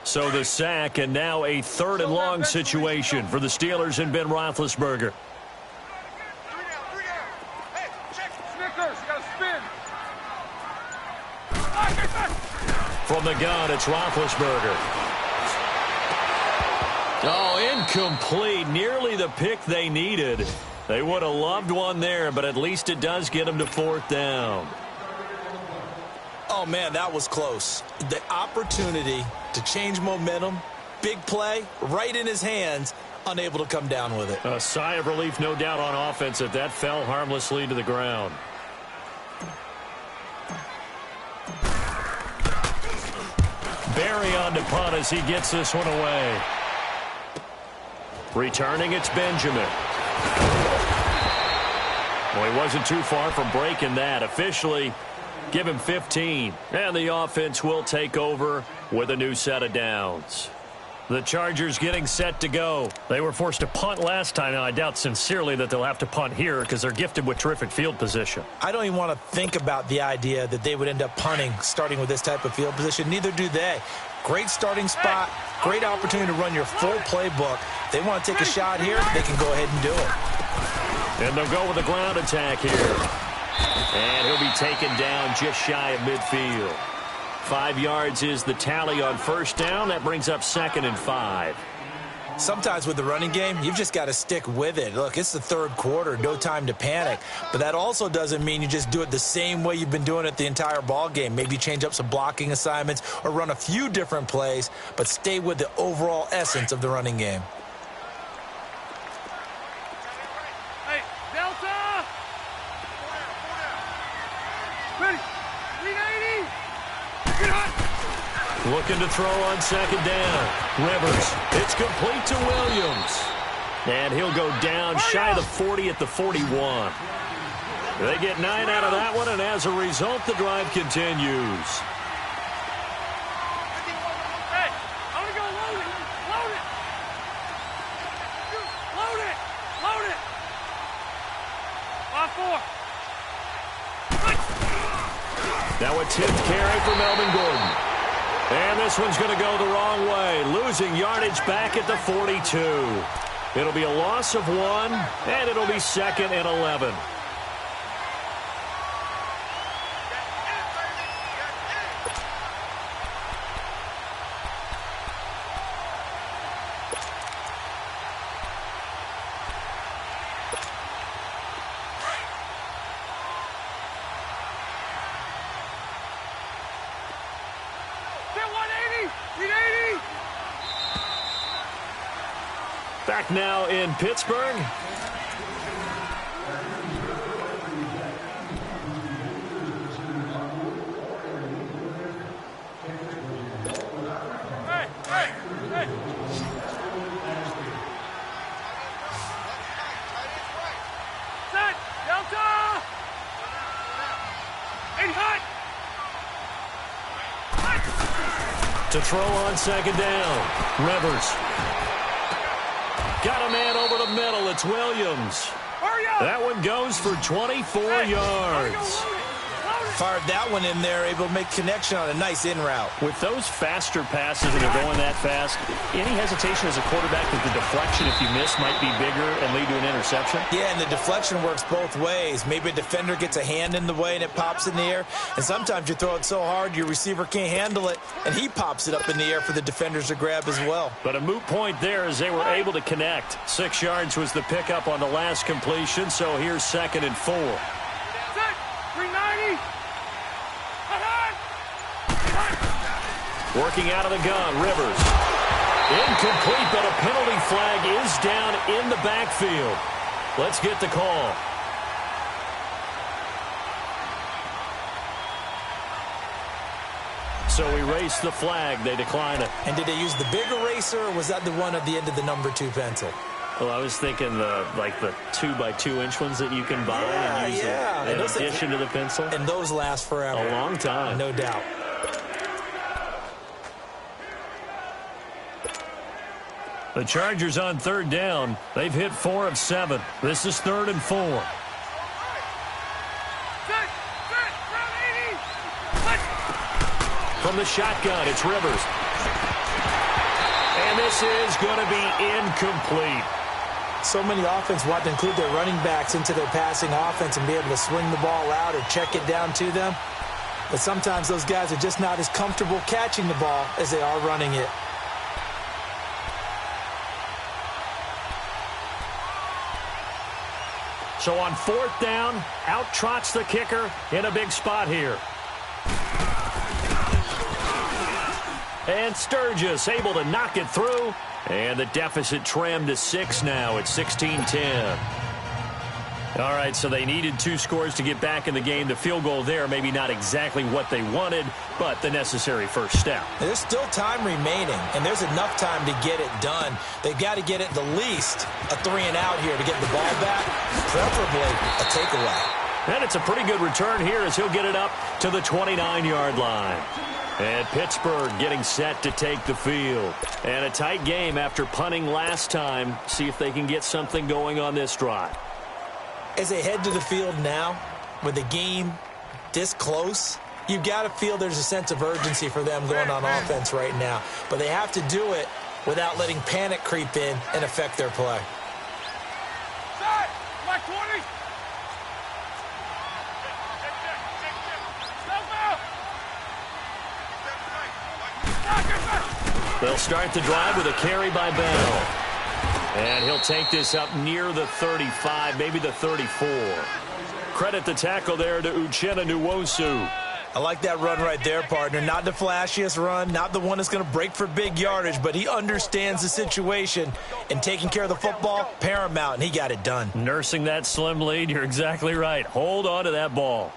So the sack, and now a 3rd and long situation for the Steelers and Ben Roethlisberger. 3 down. Hey, check. Snickers, you got to spin. From the gun, it's Roethlisberger. Oh, incomplete. Nearly the pick they needed. They would have loved one there, but at least it does get them to 4th down. Oh, man, that was close. The opportunity to change momentum, big play, right in his hands, unable to come down with it. A sigh of relief, no doubt, on offense that fell harmlessly to the ground. Barry on to punt as he gets this one away. Returning, it's Benjamin. Well, he wasn't too far from breaking that. Officially, give him 15. And the offense will take over with a new set of downs. The Chargers getting set to go. They were forced to punt last time. Now, I doubt sincerely that they'll have to punt here because they're gifted with terrific field position. I don't even want to think about the idea that they would end up punting starting with this type of field position. Neither do they. Great starting spot, great opportunity to run your full playbook. They want to take a shot here, they can go ahead and do it. And they'll go with a ground attack here. And he'll be taken down just shy of midfield. 5 yards is the tally on first down. That brings up 2nd and 5. Sometimes with the running game, you've just got to stick with it. Look, it's the 3rd quarter, no time to panic. But that also doesn't mean you just do it the same way you've been doing it the entire ball game. Maybe change up some blocking assignments or run a few different plays, but stay with the overall essence of the running game. Hey, Delta! Ready? 380! Get hot! Looking to throw on 2nd down. Rivers. It's complete to Williams. And he'll go down shy of the 40 at the 41. They get 9 out of that one, and as a result, the drive continues. Hey, I'm going to go load it. Load it. Load it. Load it. 5-4. Now a 10th carry for Melvin Gordon. And this one's going to go the wrong way, losing yardage back at the 42. It'll be a loss of 1, and it'll be 2nd and 11. Back now in Pittsburgh. To throw on second down. Rivers. Got a man over the middle. It's Williams. That one goes for 24 yards. Fired that one in there, able to make connection on a nice in route. With those faster passes and they're going that fast, any hesitation as a quarterback that the deflection, if you miss, might be bigger and lead to an interception? Yeah, and the deflection works both ways. Maybe a defender gets a hand in the way and it pops in the air. And sometimes you throw it so hard your receiver can't handle it, and he pops it up in the air for the defenders to grab as well. But a moot point there as they were able to connect. 6 yards was the pickup on the last completion, so here's 2nd and 4. 390. Working out of the gun, Rivers. Incomplete, but a penalty flag is down in the backfield. Let's get the call. So we race the flag. They decline it. And did they use the big eraser, or was that the one at the end of the number 2 pencil? Well, I was thinking the 2x2-inch ones that you can buy and use in addition to the pencil. And those last forever. A long time. No doubt. The Chargers on 3rd down. They've hit 4 of 7. This is 3rd and 4. From the shotgun, it's Rivers. And this is going to be incomplete. So many offenses want to include their running backs into their passing offense and be able to swing the ball out or check it down to them. But sometimes those guys are just not as comfortable catching the ball as they are running it. So on 4th down, out trots the kicker in a big spot here. And Sturgis able to knock it through. And the deficit trimmed to 6 now at 16-10. All right, so they needed 2 scores to get back in the game. The field goal there, maybe not exactly what they wanted, but the necessary first step. There's still time remaining, and there's enough time to get it done. They've got to get at the least a 3-and-out here to get the ball back, preferably a takeaway. And it's a pretty good return here as he'll get it up to the 29-yard line. And Pittsburgh getting set to take the field. And a tight game after punting last time. See if they can get something going on this drive. As they head to the field now, with the game this close, you've got to feel there's a sense of urgency for them going on offense right now. But they have to do it without letting panic creep in and affect their play. Black 20. They'll start the drive with a carry by Bell. And he'll take this up near the 35, maybe the 34. Credit the tackle there to Uchenna Nwosu. I like that run right there, partner. Not the flashiest run, not the one that's going to break for big yardage, but he understands the situation, and taking care of the football, paramount, and he got it done. Nursing that slim lead, you're exactly right. Hold on to that ball.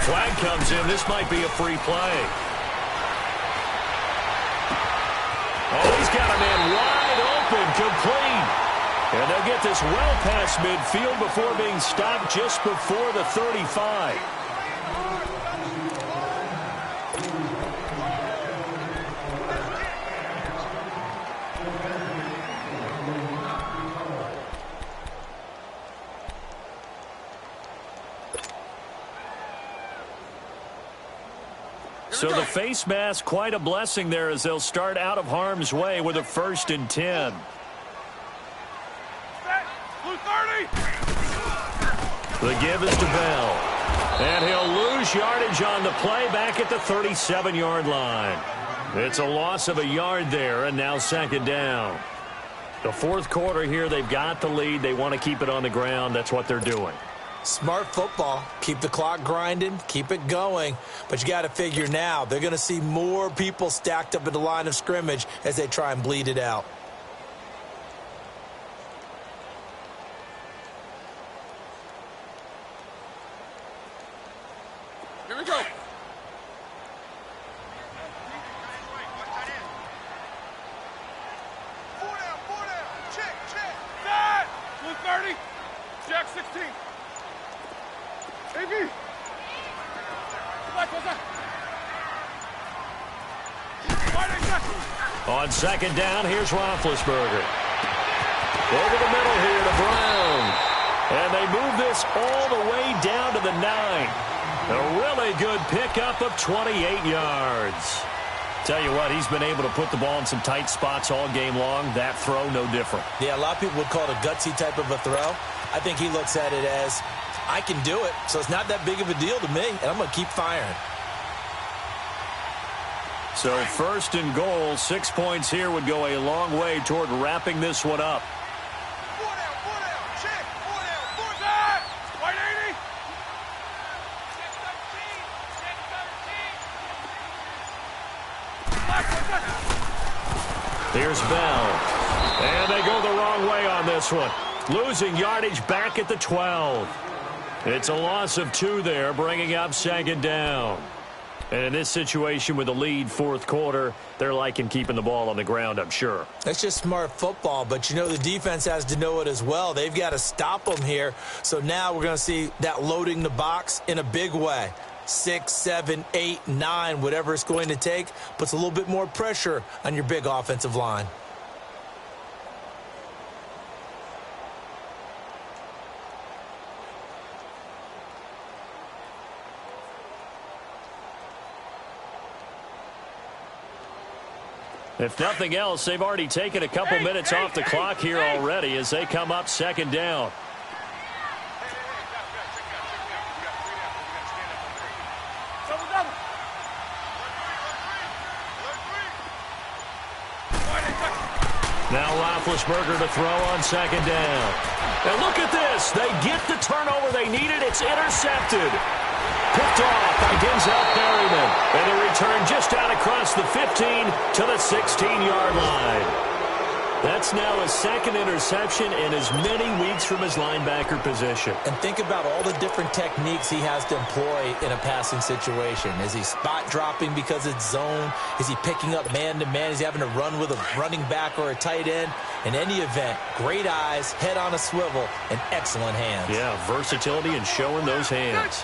Flag comes in. This might be a free play. Oh, he's got a man wide open, complete. And they'll get this well past midfield before being stopped just before the 35. So the face mask, quite a blessing there as they'll start out of harm's way with a 1st and 10. Blue 30. The give is to Bell. And he'll lose yardage on the play back at the 37-yard line. It's a loss of a yard there, and now second down. The fourth quarter here, they've got the lead. They want to keep it on the ground. That's what they're doing. Smart football. Keep the clock grinding. Keep it going. But you got to figure now, they're going to see more people stacked up at the line of scrimmage as they try and bleed it out. Here we go. Four down. Check. That. Blue 30. Jack 16. AB. Black, what's that? On second down, here's Roethlisberger. Over the middle here to Brown. And they move this all the way down to the 9. A really good pickup of 28 yards. Tell you what, he's been able to put the ball in some tight spots all game long. That throw, no different. Yeah, a lot of people would call it a gutsy type of a throw. I think he looks at it as, I can do it, so it's not that big of a deal to me, and I'm going to keep firing. So first and goal, 6 points here would go a long way toward wrapping this one up. Four down. Check. Four down. White 80. Check 13. Black, what's that? Here's Bell. And they go the wrong way on this one. Losing yardage back at the 12. It's a loss of 2 there, bringing up second down. And in this situation with the lead fourth quarter, they're liking keeping the ball on the ground, I'm sure. That's just smart football, but you know the defense has to know it as well. They've got to stop them here. So now we're going to see that loading the box in a big way. 6, 7, 8, 9, whatever it's going to take, puts a little bit more pressure on your big offensive line. If nothing else, they've already taken a couple minutes off the clock here already as they come up second down. Now Roethlisberger to throw on second down. And look at this. They get the turnover they needed. It's intercepted. Picked off by Denzel Perryman. And a return just out across the 15 to the 16-yard line. That's now his second interception in as many weeks from his linebacker position. And think about all the different techniques he has to employ in a passing situation. Is he spot dropping because it's zone? Is he picking up man-to-man? Is he having to run with a running back or a tight end? In any event, great eyes, head on a swivel, and excellent hands. Yeah, versatility and showing those hands.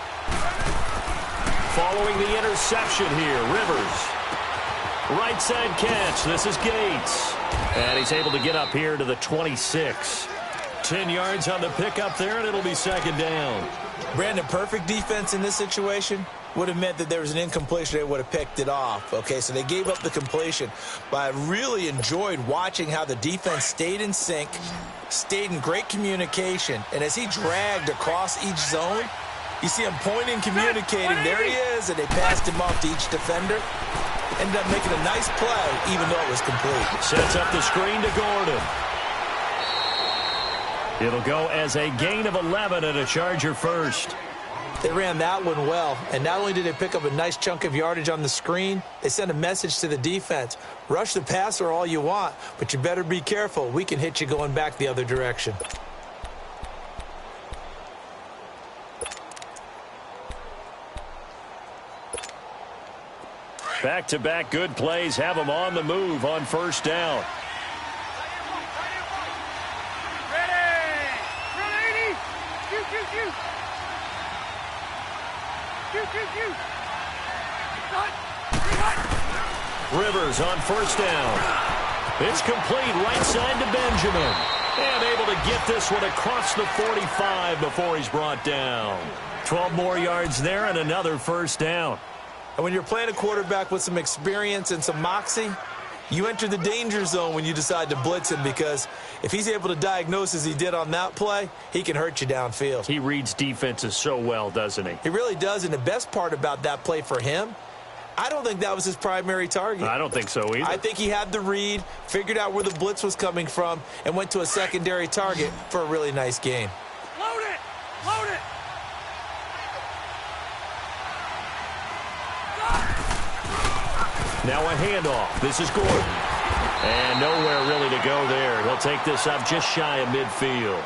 Following the interception here, Rivers. Right side catch. This is Gates. And he's able to get up here to the 26. 10 yards on the pickup there, and it'll be second down. Brandon, perfect defense in this situation would have meant that there was an incompletion. They would have picked it off. Okay, so they gave up the completion. But I really enjoyed watching how the defense stayed in sync, stayed in great communication. And as he dragged across each zone, you see him pointing, communicating. There he is, and they passed him off to each defender. Ended up making a nice play, even though it was complete. Sets up the screen to Gordon. It'll go as a gain of 11 and a Charger first. They ran that one well, and not only did they pick up a nice chunk of yardage on the screen, they sent a message to the defense. Rush the passer all you want, but you better be careful. We can hit you going back the other direction. Back-to-back good plays have them on the move on first down. Rivers on first down. It's complete right side to Benjamin. And able to get this one across the 45 before he's brought down. 12 more yards there and another first down. And when you're playing a quarterback with some experience and some moxie, You enter the danger zone when you decide to blitz him, because if he's able to diagnose as he did on that play, he can hurt you downfield. He reads defenses so well, doesn't he? He really does, and the best part about that play for him, I don't think that was his primary target. I don't think so either. I think he had the read, figured out where the blitz was coming from, and went to a secondary target for a really nice gain. Load it! Load it! Now a handoff. This is Gordon. And nowhere really to go there. He'll take this up just shy of midfield.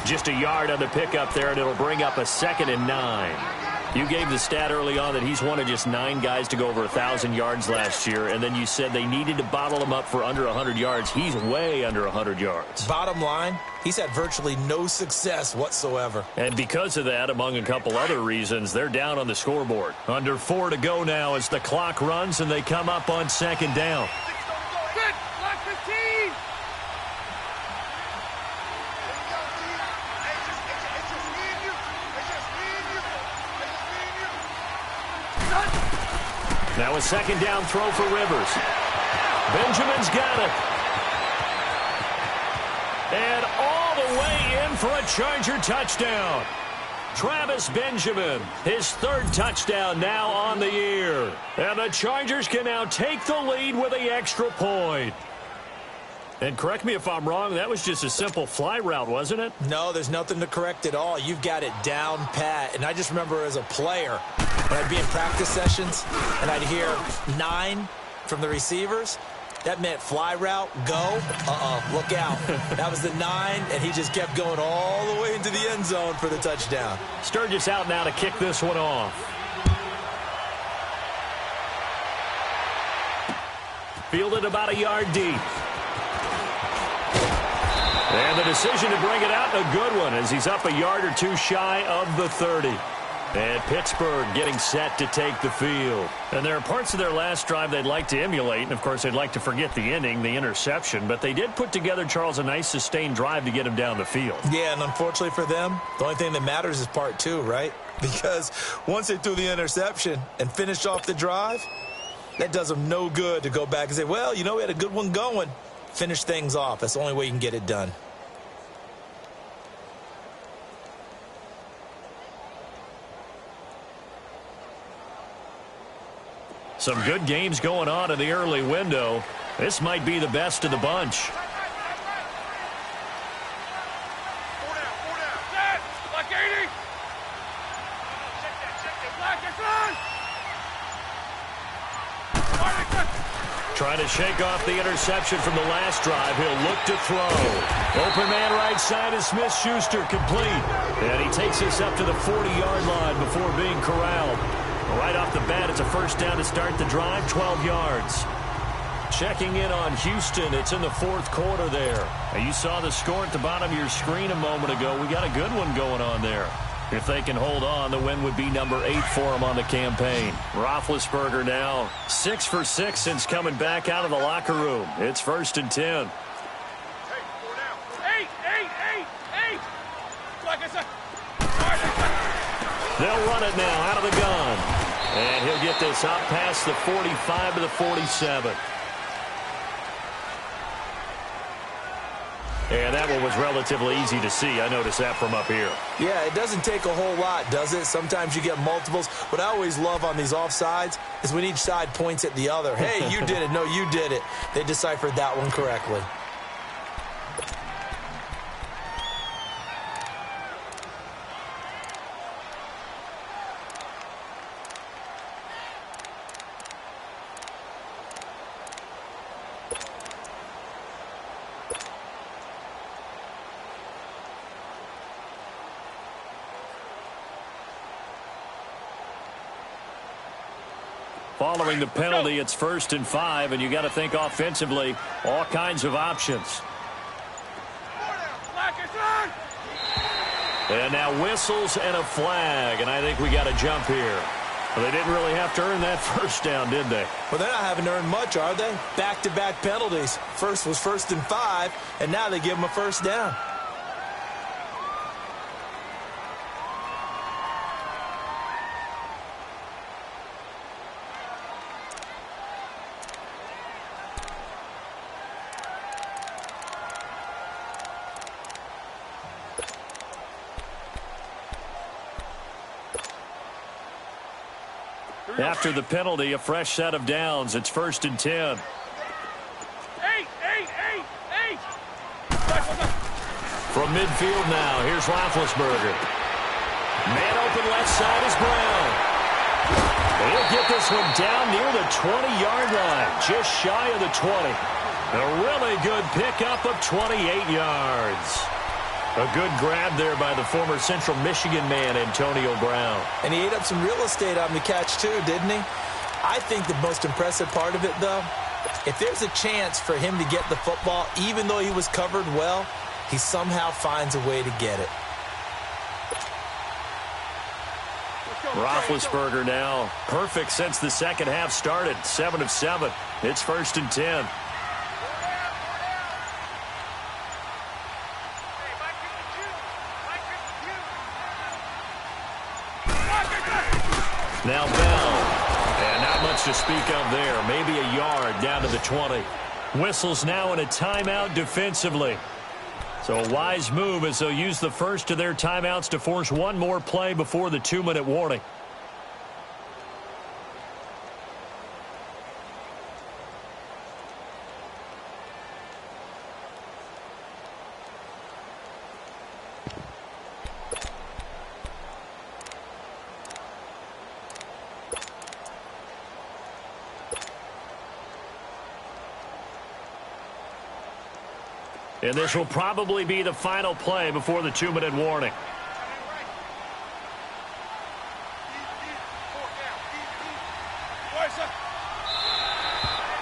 Just a yard on the pickup there, and it'll bring up a 2nd and 9. You gave the stat early on that he's one of just 9 guys to go over 1,000 yards last year, and then you said they needed to bottle him up for under 100 yards. He's way under 100 yards. Bottom line, he's had virtually no success whatsoever. And because of that, among a couple other reasons, they're down on the scoreboard. Under 4 to go now as the clock runs, and they come up on 2nd down. Good! Black 15! Now a 2nd down throw for Rivers. Benjamin's got it. And all the way in for a Charger touchdown. Travis Benjamin, his 3rd touchdown now on the year. And the Chargers can now take the lead with the extra point. And correct me if I'm wrong, that was just a simple fly route, wasn't it? No, there's nothing to correct at all. You've got it down pat. And I just remember as a player, when I'd be in practice sessions and I'd hear 9 from the receivers, that meant fly route, go, look out. That was the 9, and he just kept going all the way into the end zone for the touchdown. Sturgis out now to kick this one off. Fielded about a yard deep. And the decision to bring it out, a good one, as he's up a yard or 2 shy of the 30. And Pittsburgh getting set to take the field. And there are parts of their last drive they'd like to emulate. And, of course, they'd like to forget the ending, the interception. But they did put together, Charles, a nice sustained drive to get him down the field. Yeah, and unfortunately for them, the only thing that matters is part 2, right? Because once they threw the interception and finished off the drive, that does them no good to go back and say, well, you know, we had a good one going. Finish things off. That's the only way you can get it done. Some good games going on in the early window. This might be the best of the bunch. 4 down. Set! Black 80! Black, it's on! Trying to shake off the interception from the last drive. He'll look to throw. Open man right side is Smith-Schuster, complete. And he takes this up to the 40-yard line before being corralled. Right off the bat, it's a 1st down to start the drive, 12 yards. Checking in on Houston. It's in the 4th quarter there. And you saw the score at the bottom of your screen a moment ago. We got a good one going on there. If they can hold on, the win would be number 8 for them on the campaign. Roethlisberger now 6 for 6 since coming back out of the locker room. It's 1st and 10. Hey, 4 down. 8! Black, it's a... They'll run it now out of the gun. And he'll get this up past the 45 to the 47. And that one was relatively easy to see. I noticed that from up here. Yeah, it doesn't take a whole lot, does it? Sometimes you get multiples. What I always love on these offsides is when each side points at the other. Hey, you did it. No, you did it. They deciphered that one correctly. Following the penalty, it's 1st and 5, and you got to think offensively, all kinds of options. And now whistles and a flag, and I think we got to jump here. Well, they didn't really have to earn that 1st down, did they? Well, they're not having to earn much, are they? Back-to-back penalties. First was 1st and 5, and now they give them a 1st down. After the penalty, a fresh set of downs. It's 1st and 10. From midfield now, here's Roethlisberger. Man open left side is Brown. He'll get this one down near the 20-yard line, just shy of the 20. A really good pickup of 28 yards. A good grab there by the former Central Michigan man, Antonio Brown. And he ate up some real estate on the catch, too, didn't he? I think the most impressive part of it, though, if there's a chance for him to get the football, even though he was covered well, he somehow finds a way to get it. Roethlisberger now perfect since the second half started. 7 of 7. It's 1st and 10. Now Bell. And not much to speak of there. Maybe a yard down to the 20. Whistles now in a timeout defensively. So a wise move as they'll use the first of their timeouts to force one more play before the 2-minute warning. And this will probably be the final play before the 2-minute warning.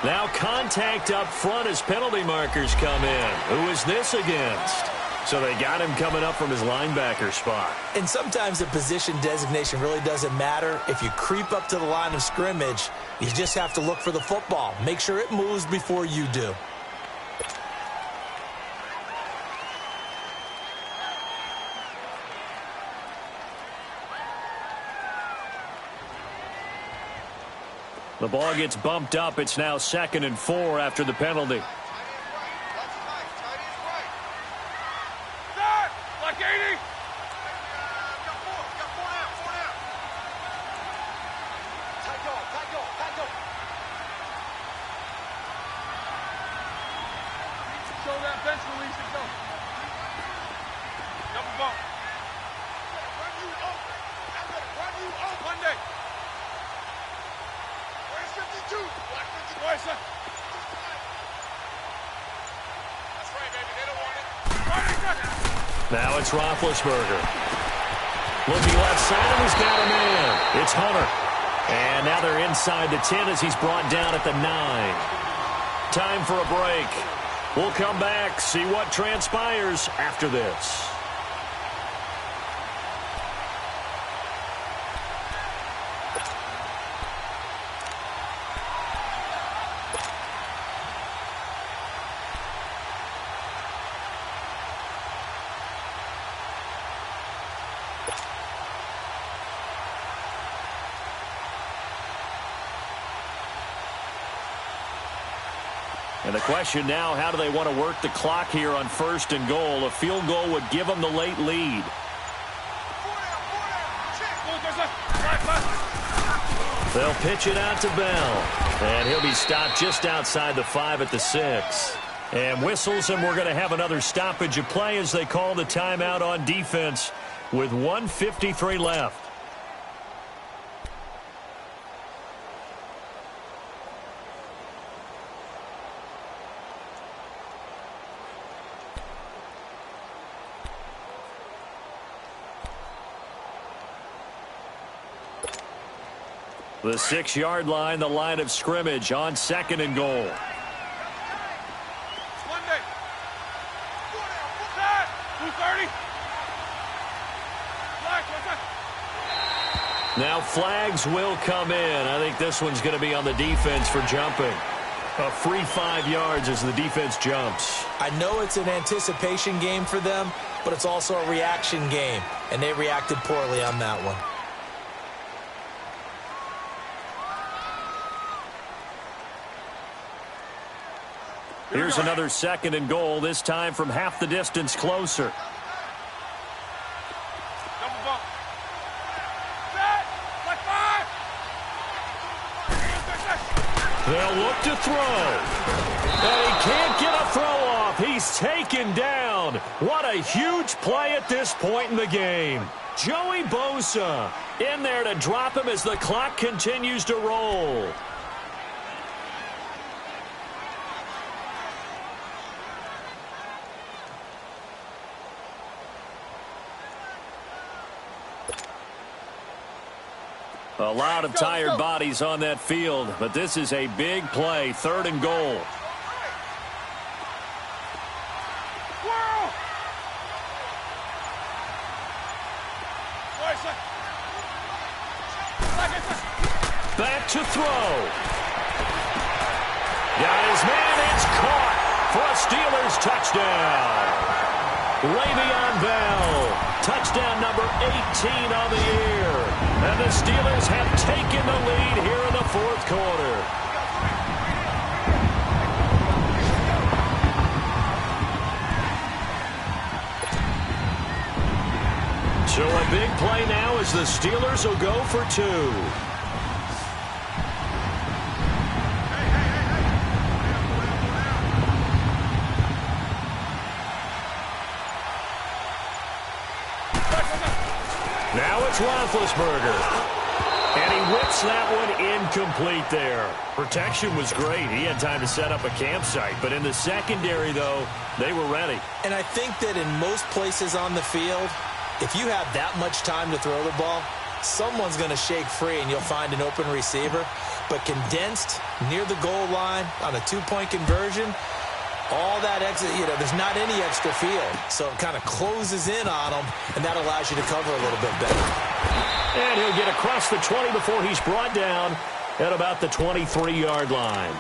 Now contact up front as penalty markers come in. Who is this against? So they got him coming up from his linebacker spot. And sometimes the position designation really doesn't matter. If you creep up to the line of scrimmage, you just have to look for the football. Make sure it moves before you do. The ball gets bumped up. It's now 2nd and 4 after the penalty. Now it's Roethlisberger. Looking left side, and he's got a man. It's Hunter. And now they're inside the 10 as he's brought down at the 9. Time for a break. We'll come back, see what transpires after this. And the question now, how do they want to work the clock here on 1st and goal? A field goal would give them the late lead. They'll pitch it out to Bell. And he'll be stopped just outside the 5 at the 6. And whistles, and we're going to have another stoppage of play as they call the timeout on defense with 1:53 left. The 6-yard line, the line of scrimmage on 2nd and goal. Now flags will come in. I think this one's going to be on the defense for jumping. A free 5 yards as the defense jumps. I know it's an anticipation game for them, but it's also a reaction game, and they reacted poorly on that one. Here's another 2nd and goal, this time from half the distance closer. They'll look to throw. And he can't get a throw off. He's taken down. What a huge play at this point in the game. Joey Bosa in there to drop him as the clock continues to roll. A lot of tired bodies on that field, but this is a big play, 3rd and goal. Back to throw. Got his man, it's caught for a Steelers touchdown. Le'Veon Bell, touchdown number 18 on the year. And the Steelers have taken the lead here in the 4th quarter. So a big play now as the Steelers will go for 2. Now it's Roethlisberger. And he whips that one incomplete there. Protection was great. He had time to set up a campsite. But in the secondary, though, they were ready. And I think that in most places on the field, if you have that much time to throw the ball, someone's going to shake free and you'll find an open receiver. But condensed near the goal line on a 2-point conversion, all that exit, there's not any extra field. So it kind of closes in on them, and that allows you to cover a little bit better. And he'll get across the 20 before he's brought down at about the 23-yard line.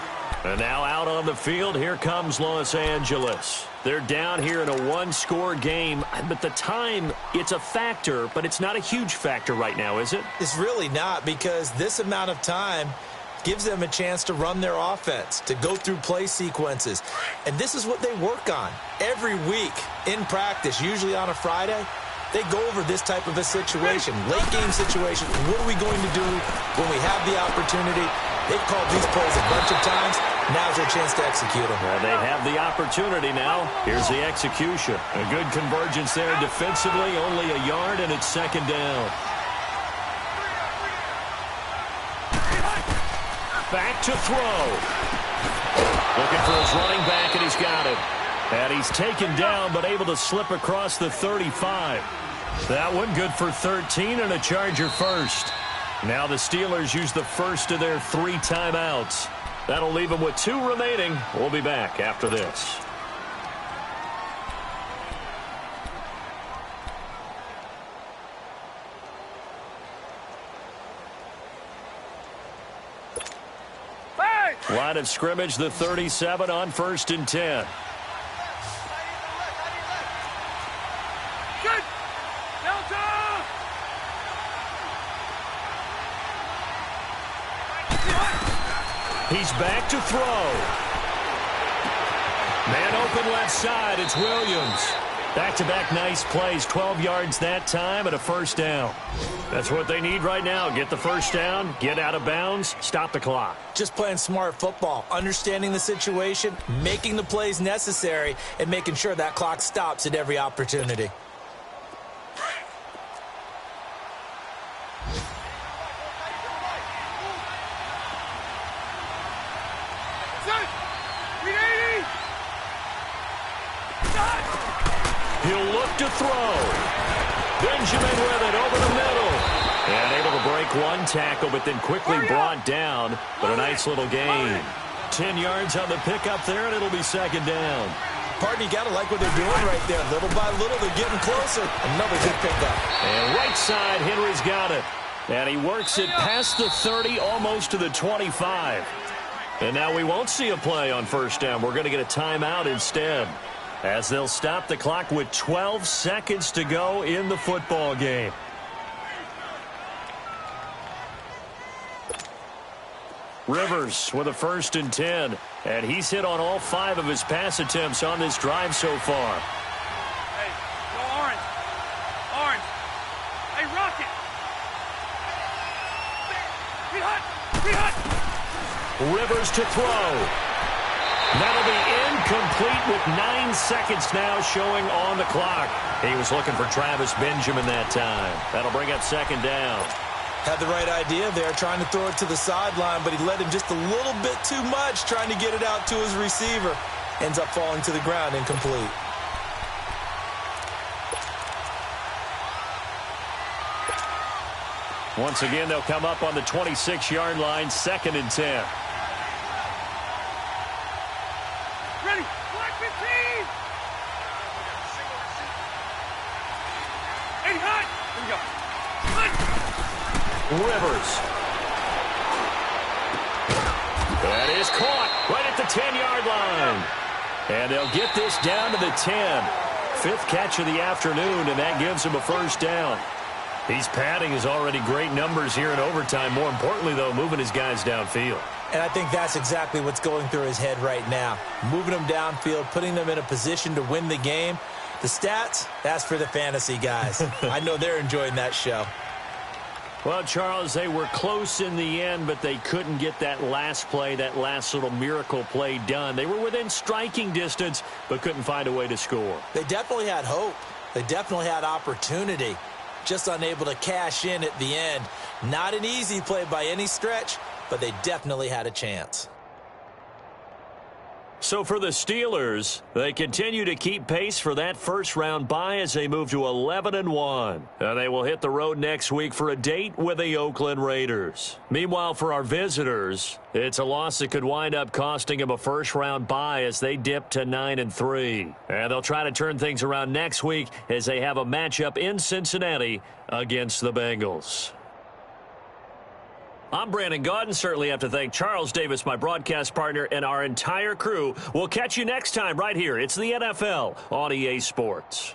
And now out on the field, here comes Los Angeles. They're down here in a 1-score game, but the time, it's a factor, but it's not a huge factor right now, is it? It's really not, because this amount of time gives them a chance to run their offense, to go through play sequences. And this is what they work on every week in practice, usually on a Friday. They go over this type of a situation, late game situation. What are we going to do when we have the opportunity? They've called these plays a bunch of times. Now's their chance to execute them. They have the opportunity now. Here's the execution. A good convergence there defensively, only a yard, and it's 2nd down. Back to throw. Looking for his running back, and he's got it. And he's taken down, but able to slip across the 35. That one good for 13 and a Charger first. Now the Steelers use the first of their 3 timeouts. That'll leave them with 2 remaining. We'll be back after this. Line of scrimmage, the 37 on 1st and 10. Good. Delta. He's back to throw. Man open left side, it's Williams. Back-to-back nice plays, 12 yards that time and a 1st down. That's what they need right now. Get the 1st down, get out of bounds, stop the clock. Just playing smart football, understanding the situation, making the plays necessary, and making sure that clock stops at every opportunity. He'll look to throw. Benjamin with it over the middle. And able to break one tackle, but then quickly brought down. But a nice little gain. 10 yards on the pickup there, and it'll be 2nd down. Pardon, you got to like what they're doing right there. Little by little, they're getting closer. Another good pickup. And right side, Henry's got it. And he works it past the 30, almost to the 25. And now we won't see a play on 1st down. We're going to get a timeout instead, as they'll stop the clock with 12 seconds to go in the football game. Rivers with a 1st and 10, and he's hit on all 5 of his pass attempts on this drive so far. Hey, go orange. Orange. Hey, Rocket. Be hot. Be hot. Rivers to throw. That'll be incomplete with 9 seconds now showing on the clock. He was looking for Travis Benjamin that time. That'll bring up second down. Had the right idea there, trying to throw it to the sideline, but he led him just a little bit too much, trying to get it out to his receiver. Ends up falling to the ground, incomplete. Once again, they'll come up on the 26-yard line, 2nd and 10. Ready, black 15! 80 hot! Here we go. Rivers. That is caught right at the 10-yard line. And they'll get this down to the 10. 5th catch of the afternoon, and that gives him a first down. He's padding his already great numbers here in overtime. More importantly, though, moving his guys downfield. And I think that's exactly what's going through his head right now. Moving them downfield, putting them in a position to win the game. The stats, that's for the fantasy guys. I know they're enjoying that show. Well, Charles, they were close in the end, but they couldn't get that last play, that last little miracle play done. They were within striking distance, but couldn't find a way to score. They definitely had hope. They definitely had opportunity. Just unable to cash in at the end. Not an easy play by any stretch, but they definitely had a chance. So for the Steelers, they continue to keep pace for that first-round bye as they move to 11-1. And they will hit the road next week for a date with the Oakland Raiders. Meanwhile, for our visitors, it's a loss that could wind up costing them a first-round bye as they dip to 9-3. And they'll try to turn things around next week as they have a matchup in Cincinnati against the Bengals. I'm Brandon Gaudin. Certainly have to thank Charles Davis, my broadcast partner, and our entire crew. We'll catch you next time right here. It's the NFL on EA Sports.